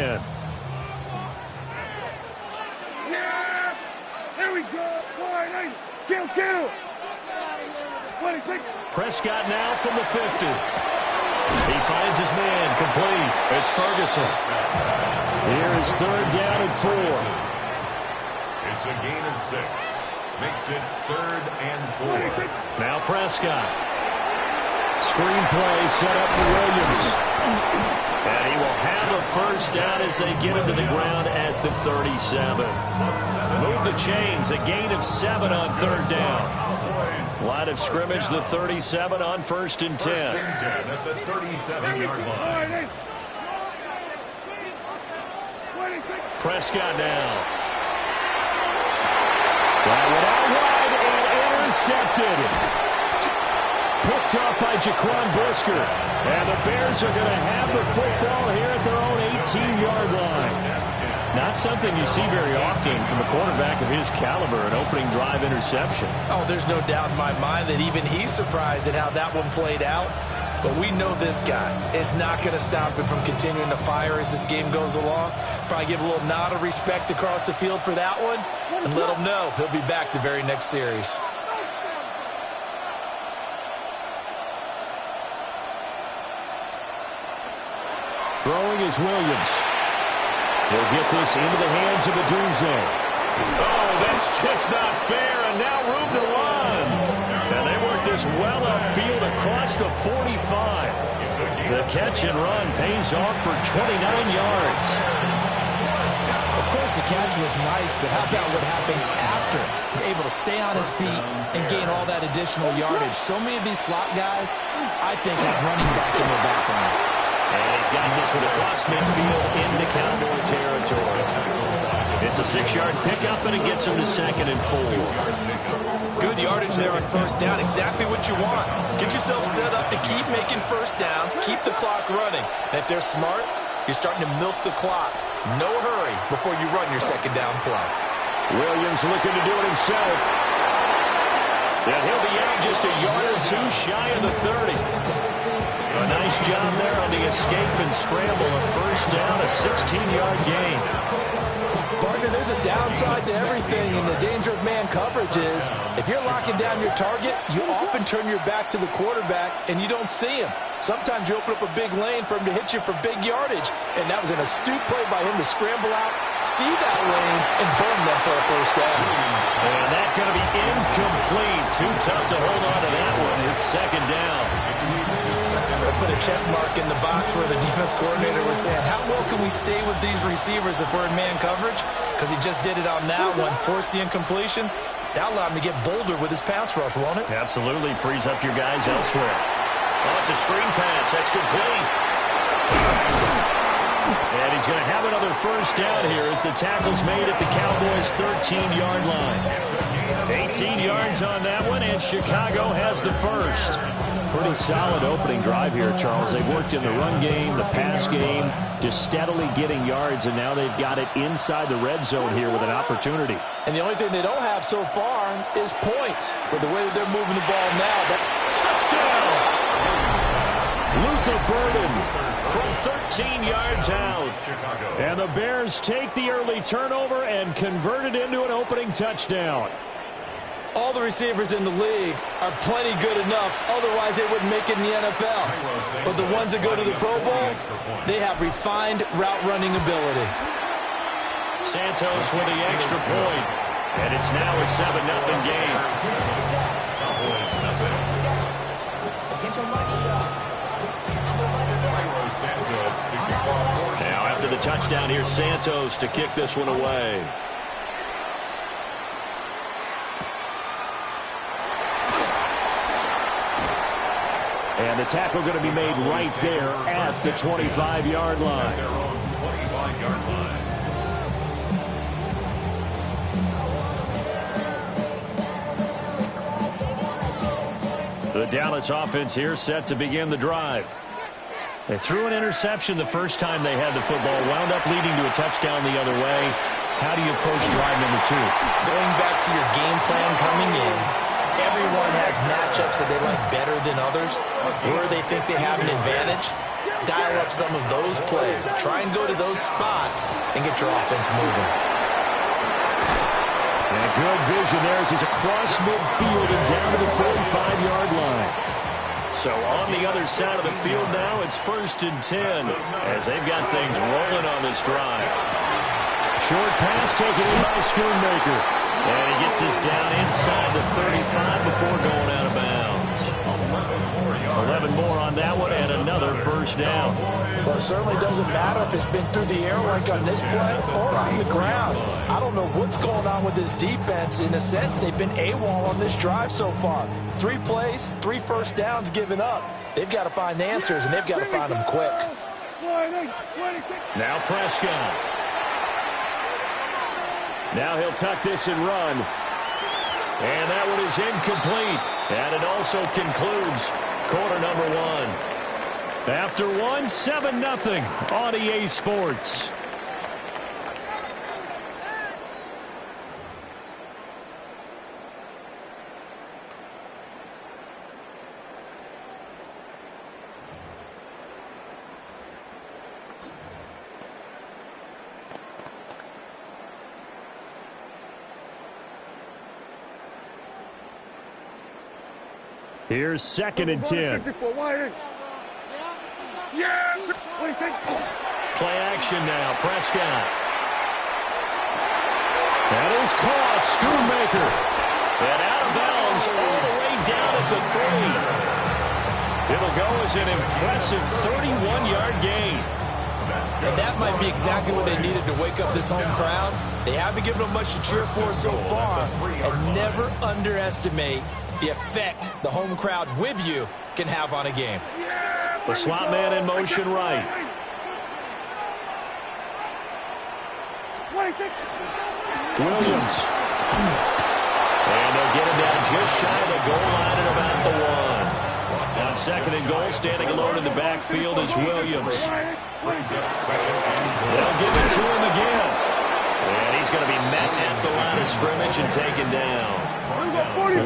Yeah! There we go. Kill. Prescott now from the 50. He finds his man, complete. It's Ferguson. Here is 3rd down and 4. It's a gain of 6. Makes it 3rd and 4. Now Prescott. Screenplay set up for Williams. And he will have a 1st down as they get him to the ground at the 37. Move the chains, a gain of 7 on 3rd down. Line of scrimmage, the 37 on 1st and 10. 1st and 10 at the 37-yard line. Prescott now. That went out wide and intercepted. Picked off by Jaquan Brisker. And the Bears are going to have the football here at their own 18-yard line. Not something you see very often from a quarterback of his caliber, an opening drive interception. Oh, there's no doubt in my mind that even he's surprised at how that one played out. But we know this guy is not going to stop him from continuing to fire as this game goes along. Probably give a little nod of respect across the field for that one and let him know he'll be back the very next series. Throwing is Williams. He'll get this into the hands of Odunze. Oh, that's just not fair, and now room to run. And they work this well upfield across the 45. The catch and run pays off for 29 yards. Of course, the catch was nice, but how about what happened after? Able to stay on his feet and gain all that additional yardage. So many of these slot guys, I think, have running back in their background. And he's got this one across midfield into Cowboy territory. It's a 6-yard pickup, and it gets him to 2nd and 4. Good yardage there on 1st down. Exactly what you want. Get yourself set up to keep making 1st downs, keep the clock running. And if they're smart, you're starting to milk the clock. No hurry before you run your 2nd down play. Williams looking to do it himself. And he'll be out just a yard or 2 shy of the 30. A nice job there on the escape and scramble. A 1st down, a 16-yard gain. Partner, there's a downside to everything, and the danger of man coverage is if you're locking down your target, you often turn your back to the quarterback and you don't see him. Sometimes you open up a big lane for him to hit you for big yardage, and that was an astute play by him to scramble out, see that lane, and burn them for a 1st down. And that's going to be incomplete. Too tough to hold on to that one. It's 2nd down. Put a check mark in the box where the defense coordinator was saying, how well can we stay with these receivers if we're in man coverage? Because he just did it on that one, forced the incompletion. That allowed him to get bolder with his pass rush, won't it? Absolutely. Frees up your guys elsewhere. Oh, it's a screen pass. That's complete. And he's going to have another 1st down here as the tackle's made at the Cowboys' 13-yard line. 18 yards on that one, and Chicago has the 1st. Pretty solid opening drive here, Charles. They've worked in the run game, the pass game, just steadily getting yards, and now they've got it inside the red zone here with an opportunity. And the only thing they don't have so far is points. With the way that they're moving the ball now, that touchdown! Luther Burden from 13 yards out. And the Bears take the early turnover and convert it into an opening touchdown. All the receivers in the league are plenty good enough, otherwise they wouldn't make it in the NFL. But the ones that go to the Pro Bowl, they have refined route running ability. Santos with the extra point, and it's now a 7-0 game. Now after the touchdown, here's Santos to kick this one away. And the tackle going to be made right there at the 25-yard line. The Dallas offense here set to begin the drive. They threw an interception the first time they had the football, wound up leading to a touchdown the other way. How do you approach drive number 2? Going back to your game plan coming in, everyone has matchups that they like better than others, where they think they have an advantage. Dial up some of those plays. Try and go to those spots and get your offense moving. And good vision there as he's across midfield and down to the 45-yard line. So on the other side of the field now, it's 1st and 10 as they've got things rolling on this drive. Short pass taken in by Schoonmaker. And he gets this down inside the 35 before going out of bounds. 11 more on that one and another first down. Well, it certainly doesn't matter if it's been through the air like on this play or on the ground. I don't know what's going on with this defense. In a sense, they've been AWOL on this drive so far. 3 plays, 3 first downs given up. They've got to find answers, and they've got to find them quick. Now Prescott. Now he'll tuck this and run. And that one is incomplete. And it also concludes quarter number 1. After 1, 7-0 on EA Sports. Here's 2nd and 10. Play action now. Prescott. That is caught. Schoonmaker. And out of bounds all the way down at the 3. It'll go as an impressive 31-yard gain. And that might be exactly what they needed to wake up this home crowd. They haven't given them much to cheer for so far. And never underestimate the effect the home crowd with you can have on a game. The slot man in motion right. Williams. And they'll get him down just shy of the goal line at about the 1. On 2nd and goal, standing alone in the backfield is Williams. They'll give it to him again. And he's going to be met at the line of scrimmage and taken down.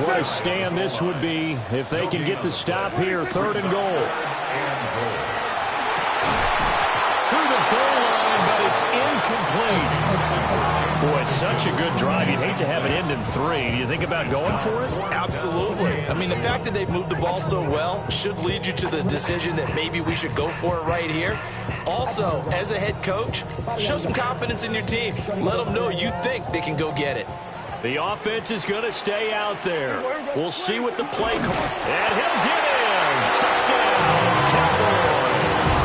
What a stand this would be if they can get the stop here. 3rd and goal. To the goal line, but it's incomplete. Boy, it's such a good drive. You'd hate to have it end in 3. Do you think about going for it? Absolutely. I mean, the fact that they've moved the ball so well should lead you to the decision that maybe we should go for it right here. Also, as a head coach, show some confidence in your team. Let them know you think they can go get it. The offense is going to stay out there. We'll see what the play call. And he'll get in. Touchdown, Cowboys.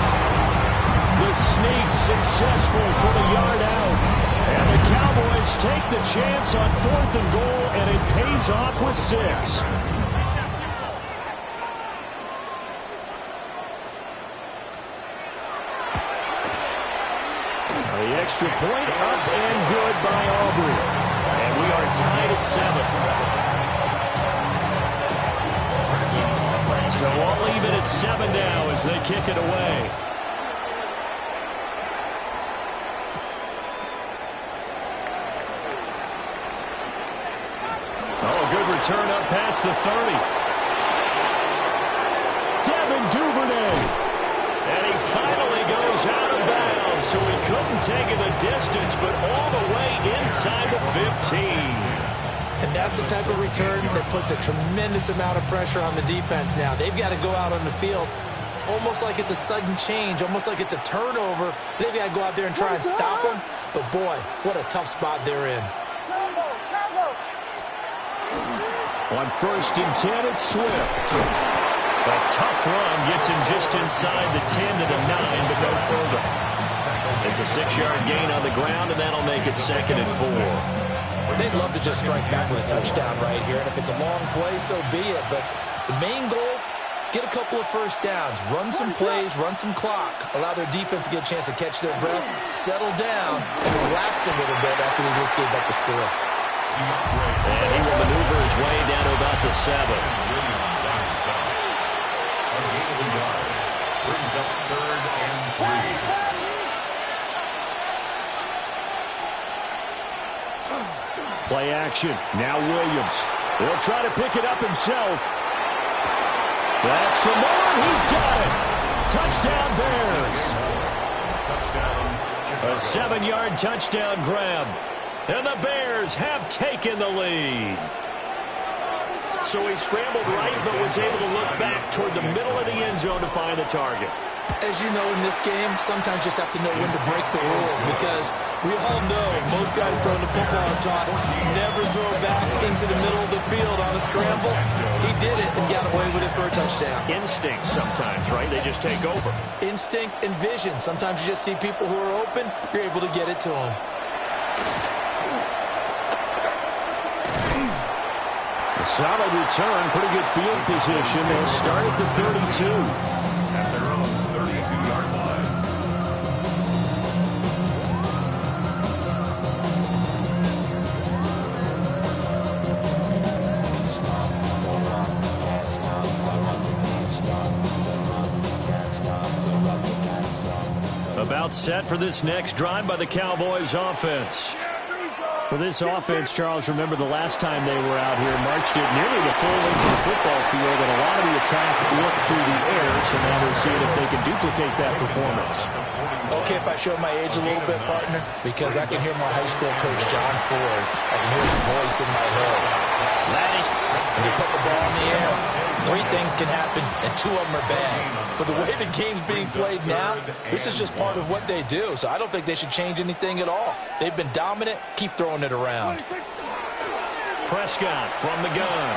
The sneak successful for the yard out. And the Cowboys take the chance on 4th and goal, and it pays off with 6. The extra point up and good by Aubrey. And we are tied at 7. So I'll leave it at 7 now as they kick it away. Oh, a good return up past the 30. Devin Duvernay. So he couldn't take it the distance, but all the way inside the 15. And that's the type of return that puts a tremendous amount of pressure on the defense now. They've got to go out on the field almost like it's a sudden change, almost like it's a turnover. They've got to go out there and try and stop them. But, boy, what a tough spot they're in. On 1st and 10, it's Swift. A tough run gets him just inside the 10 to the 9, but no further. It's a 6-yard gain on the ground, and that'll make it 2nd and 4. They'd love to just strike back with a touchdown right here, and if it's a long play, so be it. But the main goal, get a couple of first downs, run some plays, run some clock, allow their defense to get a chance to catch their breath, settle down, and relax a little bit after they just gave up the score. And he will maneuver his way down to about the 7. Brings up 3rd and 3. Play action. Now Williams. He'll try to pick it up himself. That's to Moore. He's got it. Touchdown Bears. A 7-yard touchdown grab. And the Bears have taken the lead. So he scrambled right, but was able to look back toward the middle of the end zone to find the target. As you know, in this game, sometimes you just have to know when to break the rules, because we all know most guys throwing the football are taught never throw back into the middle of the field on a scramble. He did it and got away with it for a touchdown. Instinct sometimes, right? They just take over. Instinct and vision. Sometimes you just see people who are open, you're able to get it to them. A solid return, pretty good field position. They'll start at the 32. At their own 32-yard line. About set for this next drive by the Cowboys offense. For this offense, Charles, remember the last time they were out here, marched it nearly the full length of the football field, and a lot of the attack worked through the air, so now they're seeing if they can duplicate that performance. Okay, if I show my age a little bit, partner, because I can hear my high school coach, John Ford. I can hear his voice in my head. Laddie, when you put the ball in the air, 3 things can happen, and 2 of them are bad. But the way the game's being played now, this is just part of what they do, so I don't think they should change anything at all. They've been dominant. Keep throwing it around. Prescott from the gun.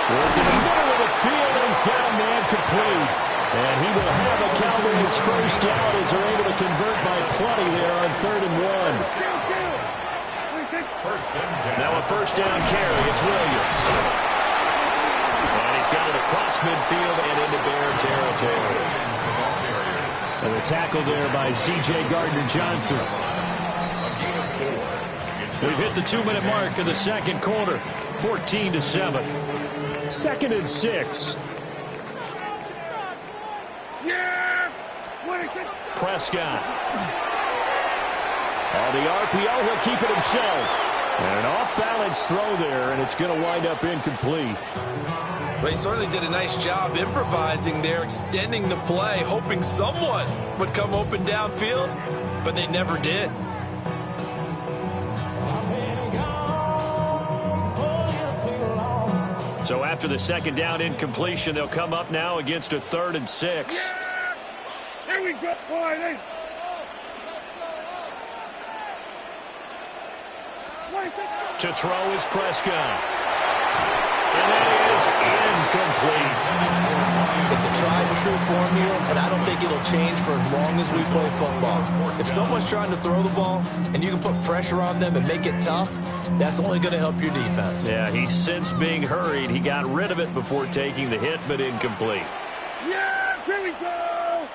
Working in the middle of the field, and he's got a man complete. And he will have a Cowboys first down as they're able to convert by plenty there on 3rd and 1. Now a first down carry. It's Williams. And he's got it across midfield and into Bear territory. And the tackle there by C.J. Gardner-Johnson. We've hit the 2-minute mark in the second quarter. 14-7. 2nd and 6. Prescott. On the RPO, he'll keep it himself. And an off-balance throw there, and it's going to wind up incomplete. They certainly did a nice job improvising there, extending the play, hoping someone would come open downfield, but they never did. So after the second down incompletion, they'll come up now against a 3rd and 6. Here we go, boy. To throw is Prescott. And that is incomplete. It's a tried-and-true formula, and I don't think it'll change for as long as we play football. If someone's trying to throw the ball and you can put pressure on them and make it tough, that's only going to help your defense. Yeah, he's since being hurried. He got rid of it before taking the hit, but incomplete. Yeah, here we go.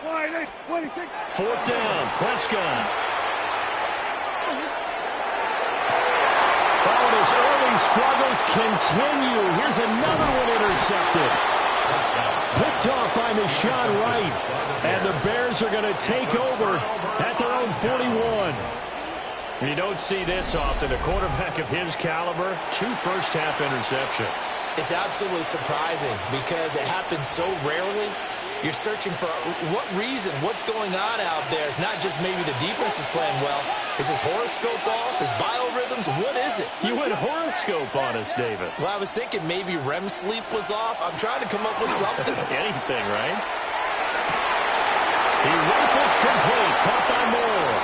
4th down, Prescott. Oh, and his early struggles continue. Here's another one intercepted. Picked off by Nahshon Wright. And the Bears are going to take over at their own 41. You don't see this often. A quarterback of his caliber, 2 first-half interceptions. It's absolutely surprising because it happens so rarely. you're searching for what reason, what's going on out there. It's not just maybe the defense is playing well. Is his horoscope off? His biorhythms? What is it? You went horoscope on us, Davis. Well, I was thinking maybe REM sleep was off. I'm trying to come up with something. Anything, right? He rifles complete. Caught by Moore.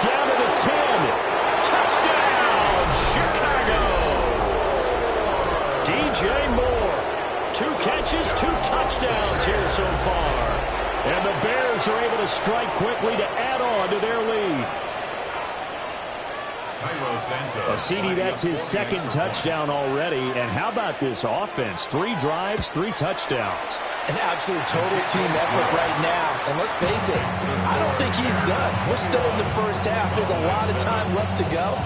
Down to the 10. Touchdown, Chicago. DJ Moore. 2 catches, 2 touchdowns here so far. And the Bears are able to strike quickly to add on to their lead. CD, that's his 2nd touchdown already. And how about this offense? 3 drives, 3 touchdowns. An absolute total team effort right now. And let's face it, I don't think he's done. We're still in the first half. There's a lot of time left to go.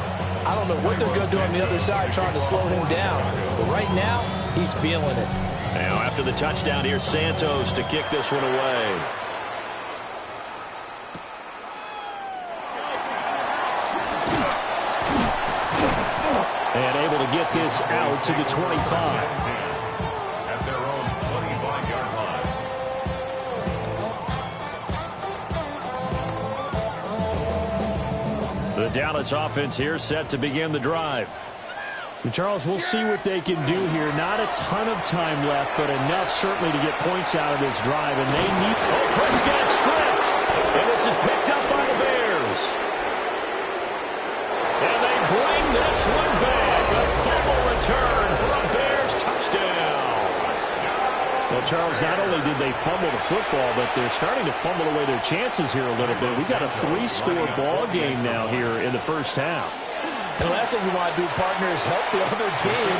I don't know what they're going to do on the other side trying to slow him down. But right now, he's feeling it. Now after the touchdown, here's Santos to kick this one away. And able to get this out to the 25. At their own 25-yard line. The Dallas offense here set to begin the drive. And Charles, we'll see what they can do here. Not a ton of time left, but enough certainly to get points out of this drive. And they need... Oh, Prescott stripped! And this is picked up by the Bears. And they bring this one back. A fumble return for a Bears touchdown. Well, Charles, not only did they fumble the football, but they're starting to fumble away their chances here a little bit. We've got a 3-score ball game now here in the first half. And the last thing you want to do, partner, is help the other team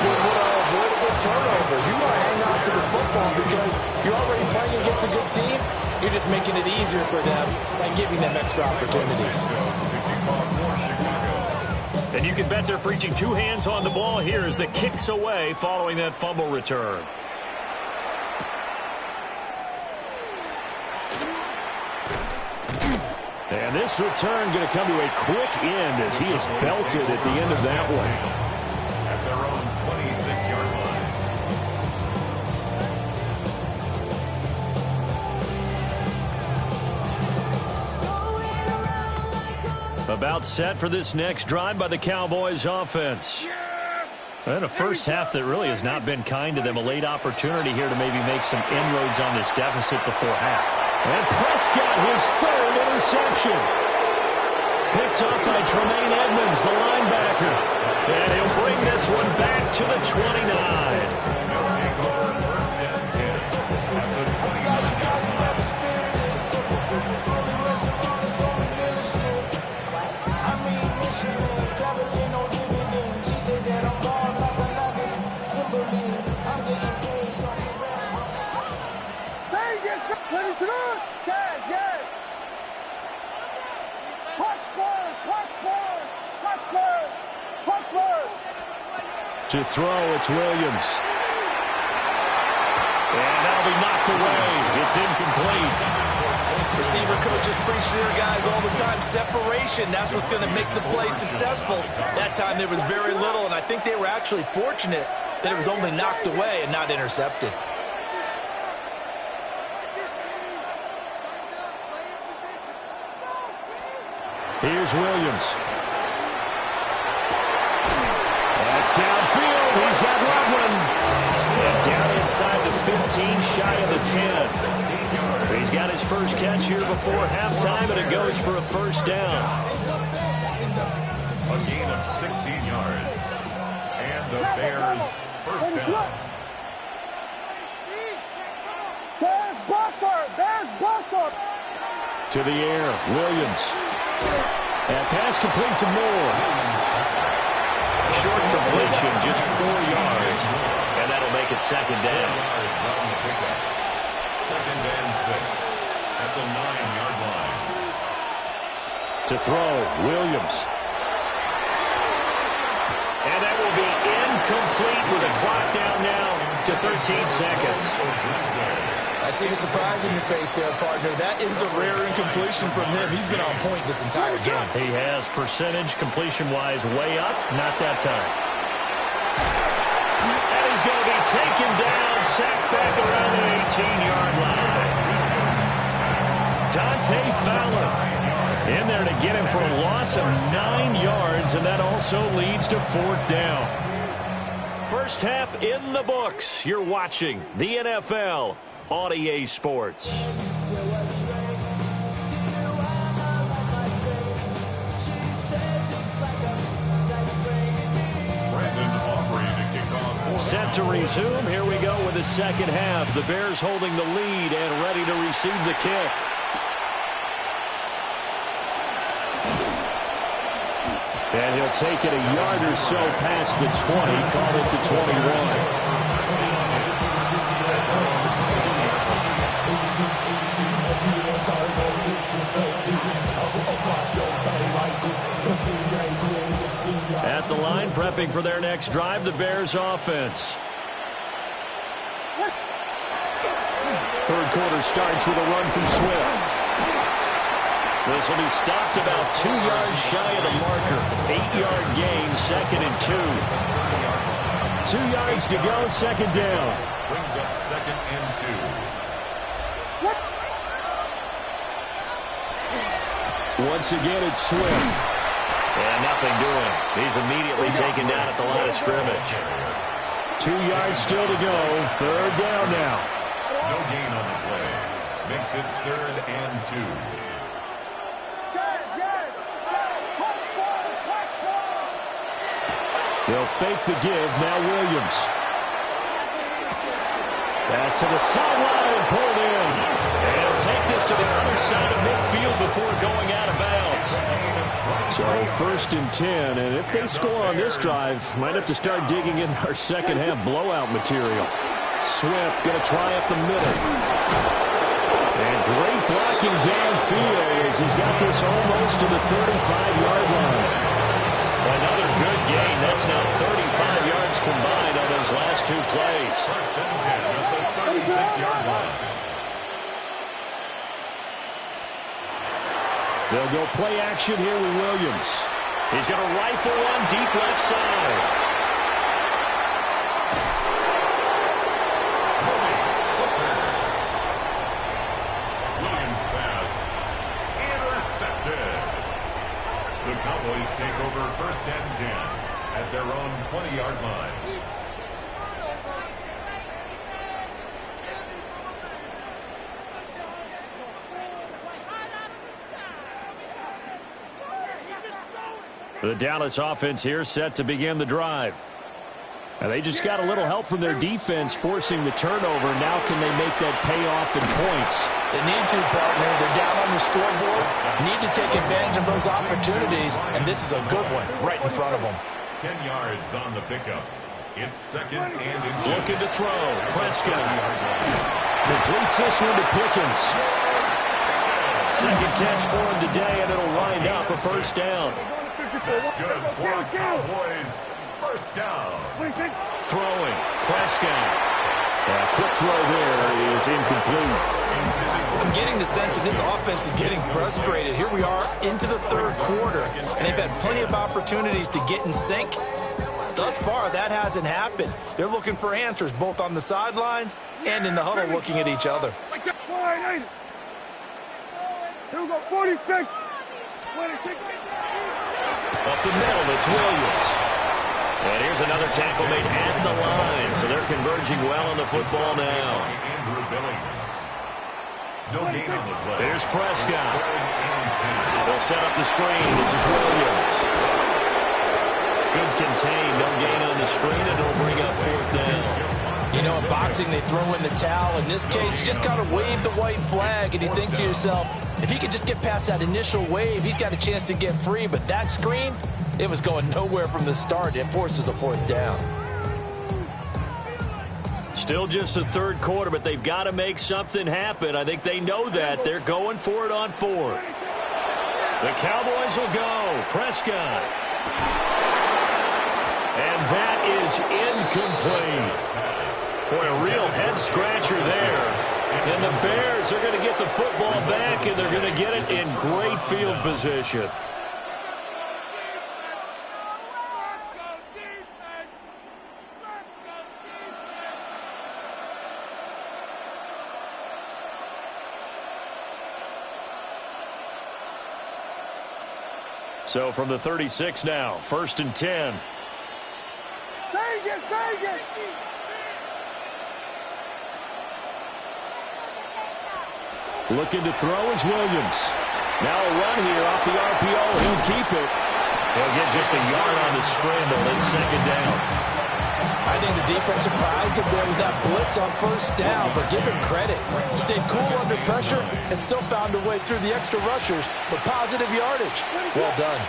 with avoidable turnovers. You want to hang on to the football because you're already playing against a good team. You're just making it easier for them by giving them extra opportunities. And you can bet they're preaching 2 hands on the ball here as the kicks away following that fumble return. And this return going to come to a quick end as he is belted at the end of that one. At their own 26-yard line. About set for this next drive by the Cowboys offense. And a first half that really has not been kind to them. A late opportunity here to maybe make some inroads on this deficit before half. And Prescott, his 3rd interception. Picked up by Tremaine Edmonds, the linebacker. And he'll bring this one back to the 29. They'll take over 1st and 10 at the 29-yard line. To throw, it's Williams. And that'll be knocked away. It's incomplete. Receiver coaches preach to their guys all the time. Separation, that's what's going to make the play successful. That time there was very little, and I think they were actually fortunate that it was only knocked away and not intercepted. Here's Williams. That's downfield. He's got Rodman. And down inside the 15, shy of the 10. He's got his first catch here before halftime, and it goes for a first down. A gain of 16 yards. And the Bears first down. Bears Bucker! Bears Bucker! To the air, Williams. And pass complete to Moore. Short completion, just 4 yards. And that'll make it second down. 2nd and 6 at the 9-yard line. To throw, Williams. And that will be incomplete with a clock down now to 13 seconds. I see the surprise in your face there, partner. That is a rare incompletion from him. He's been on point this entire game. He has percentage completion-wise way up. Not that time. And he's going to be taken down, sacked back around the 18-yard line. Dante Fowler in there to get him for a loss of 9 yards, and that also leads to 4th down. First half in the books. You're watching the NFL on EA Sports. Set to resume. Here we go with the second half. The Bears holding the lead and ready to receive the kick. And he'll take it a yard or so past the 20, call it the 21. At the line, prepping for their next drive, the Bears offense. Third quarter starts with a run from Swift. This will be stopped about 2 yards shy of the marker. 8-yard gain, 2nd and 2. 2 yards to go, second down. Brings up 2nd and 2. Once again, it's Swift. And nothing doing. He's immediately taken down at the line of scrimmage. 2 yards still to go. Third down now. No gain on the play. Makes it 3rd and 2. They'll fake the give. Now Williams. Pass to the sideline and pulled in. And take this to the other side of midfield before going out of bounds. So 1st and 10. And if they score on this drive, might have to start digging in our second half blowout material. Swift going to try up the middle. And great blocking downfield as he's got this almost to the 35-yard line. Another good gain. That's now 35 yards combined on those last 2 plays. 1st and 10 at the 36-yard line. They'll go play action here with Williams. He's going to rifle one deep left side. Williams pass intercepted. The Cowboys take over 1st and 10 at their own 20-yard line. The Dallas offense here set to begin the drive. And they just got a little help from their defense forcing the turnover. Now can they make that pay off in points? They need to, partner. They're down on the scoreboard. Need to take advantage of those opportunities, and this is a good one right in front of them. 10 yards on the pickup. It's 2nd and inches. Looking to throw. Prescott completes this one to Pickens. Second catch for him today, and it'll wind up a 1st down. That's good for Cowboys. 1st down. Throwing. Prescott. Quick throw there is incomplete. I'm getting the sense that this offense is getting frustrated. Here we are into the 3rd quarter, and they've had plenty of opportunities to get in sync. Thus far, that hasn't happened. They're looking for answers both on the sidelines and in the huddle looking at each other. Here we go, 46. Up the middle, it's Williams. And here's another tackle made at the line, so they're converging well on the football now. Andrew Billings. No gain on the play. There's Prescott. They'll set up the screen. This is Williams. Good contain, no gain on the screen, and it'll bring up 4th down. You know, in boxing, they throw in the towel. In this case, you just got to wave the white flag, and you think to yourself, if he could just get past that initial wave, he's got a chance to get free. But that screen, it was going nowhere from the start. It forces a 4th down. Still just the 3rd quarter, but they've got to make something happen. I think they know that. They're going for it on 4th. The Cowboys will go. Prescott. And that is incomplete. Boy, a real head-scratcher there. And the Bears are going to get the football back, and they're going to get it in great field position. So from the 36 now, 1st and 10. Vegas! Looking to throw is Williams. Now a run here off the RPO. He'll keep it. He'll get just a yard on the scramble and 2nd down. I think the defense surprised him there with that blitz on 1st down, but give him credit. He stayed cool under pressure and still found a way through the extra rushers for positive yardage. Well done.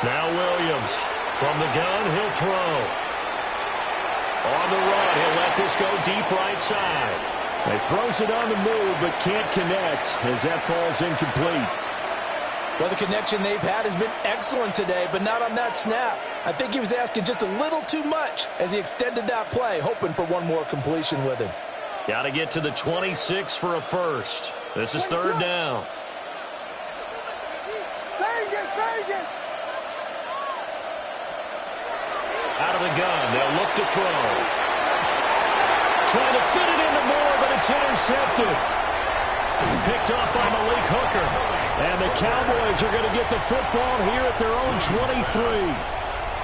Now Williams. From the gun, he'll throw. On the run, he'll let this go deep right side. He throws it on the move, but can't connect as that falls incomplete. Well, the connection they've had has been excellent today, but not on that snap. I think he was asking just a little too much as he extended that play, hoping for one more completion with him. Got to get to the 26 for a first. This is 3rd down. Vegas! Out of the gun, they'll look to throw. Trying to fit it into Moore, but it's intercepted. Picked off by Malik Hooker. And the Cowboys are going to get the football here at their own 23.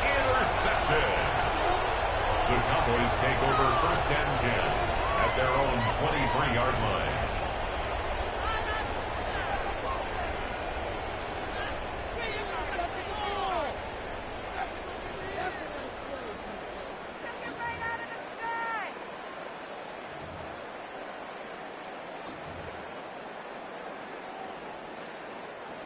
Intercepted. The Cowboys take over 1st and 10 at their own 23-yard line.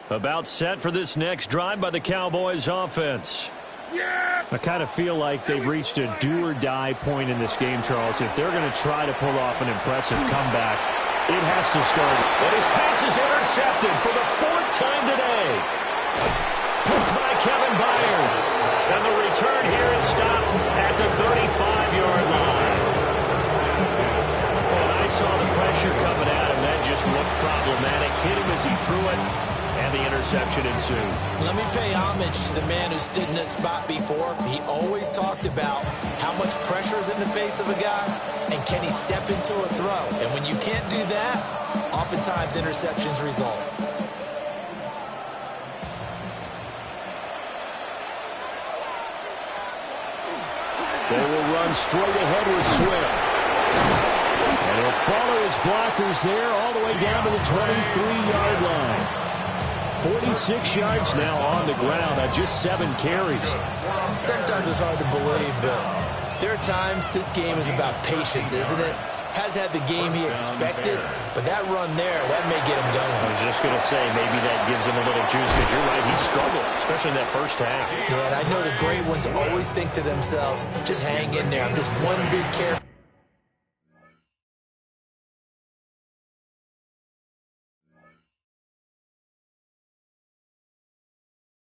About set for this next drive by the Cowboys offense. I kind of feel like they've reached a do-or-die point in this game, Charles. If they're going to try to pull off an impressive comeback, it has to start. But his pass is intercepted for the 4th time today. Picked by Kevin Byard. And the return here is stopped at the 35-yard line. And I saw the pressure coming at him. That just looked problematic. Hit him as he threw it. And the interception ensued. Let me pay homage to the man who stood in this spot before. He always talked about how much pressure is in the face of a guy and can he step into a throw. And when you can't do that, oftentimes interceptions result. They will run straight ahead with Swift. And he'll follow his blockers there all the way down to the 23-yard line. 46 yards now on the ground on just 7 carries. Sometimes it's hard to believe, but there are times this game is about patience, isn't it? Has had the game he expected, but that run there, that may get him going. I was just going to say, maybe that gives him a little juice, because you're right, he struggled, especially in that first half. Yeah, and I know the great ones always think to themselves, just hang in there. I'm just one big carry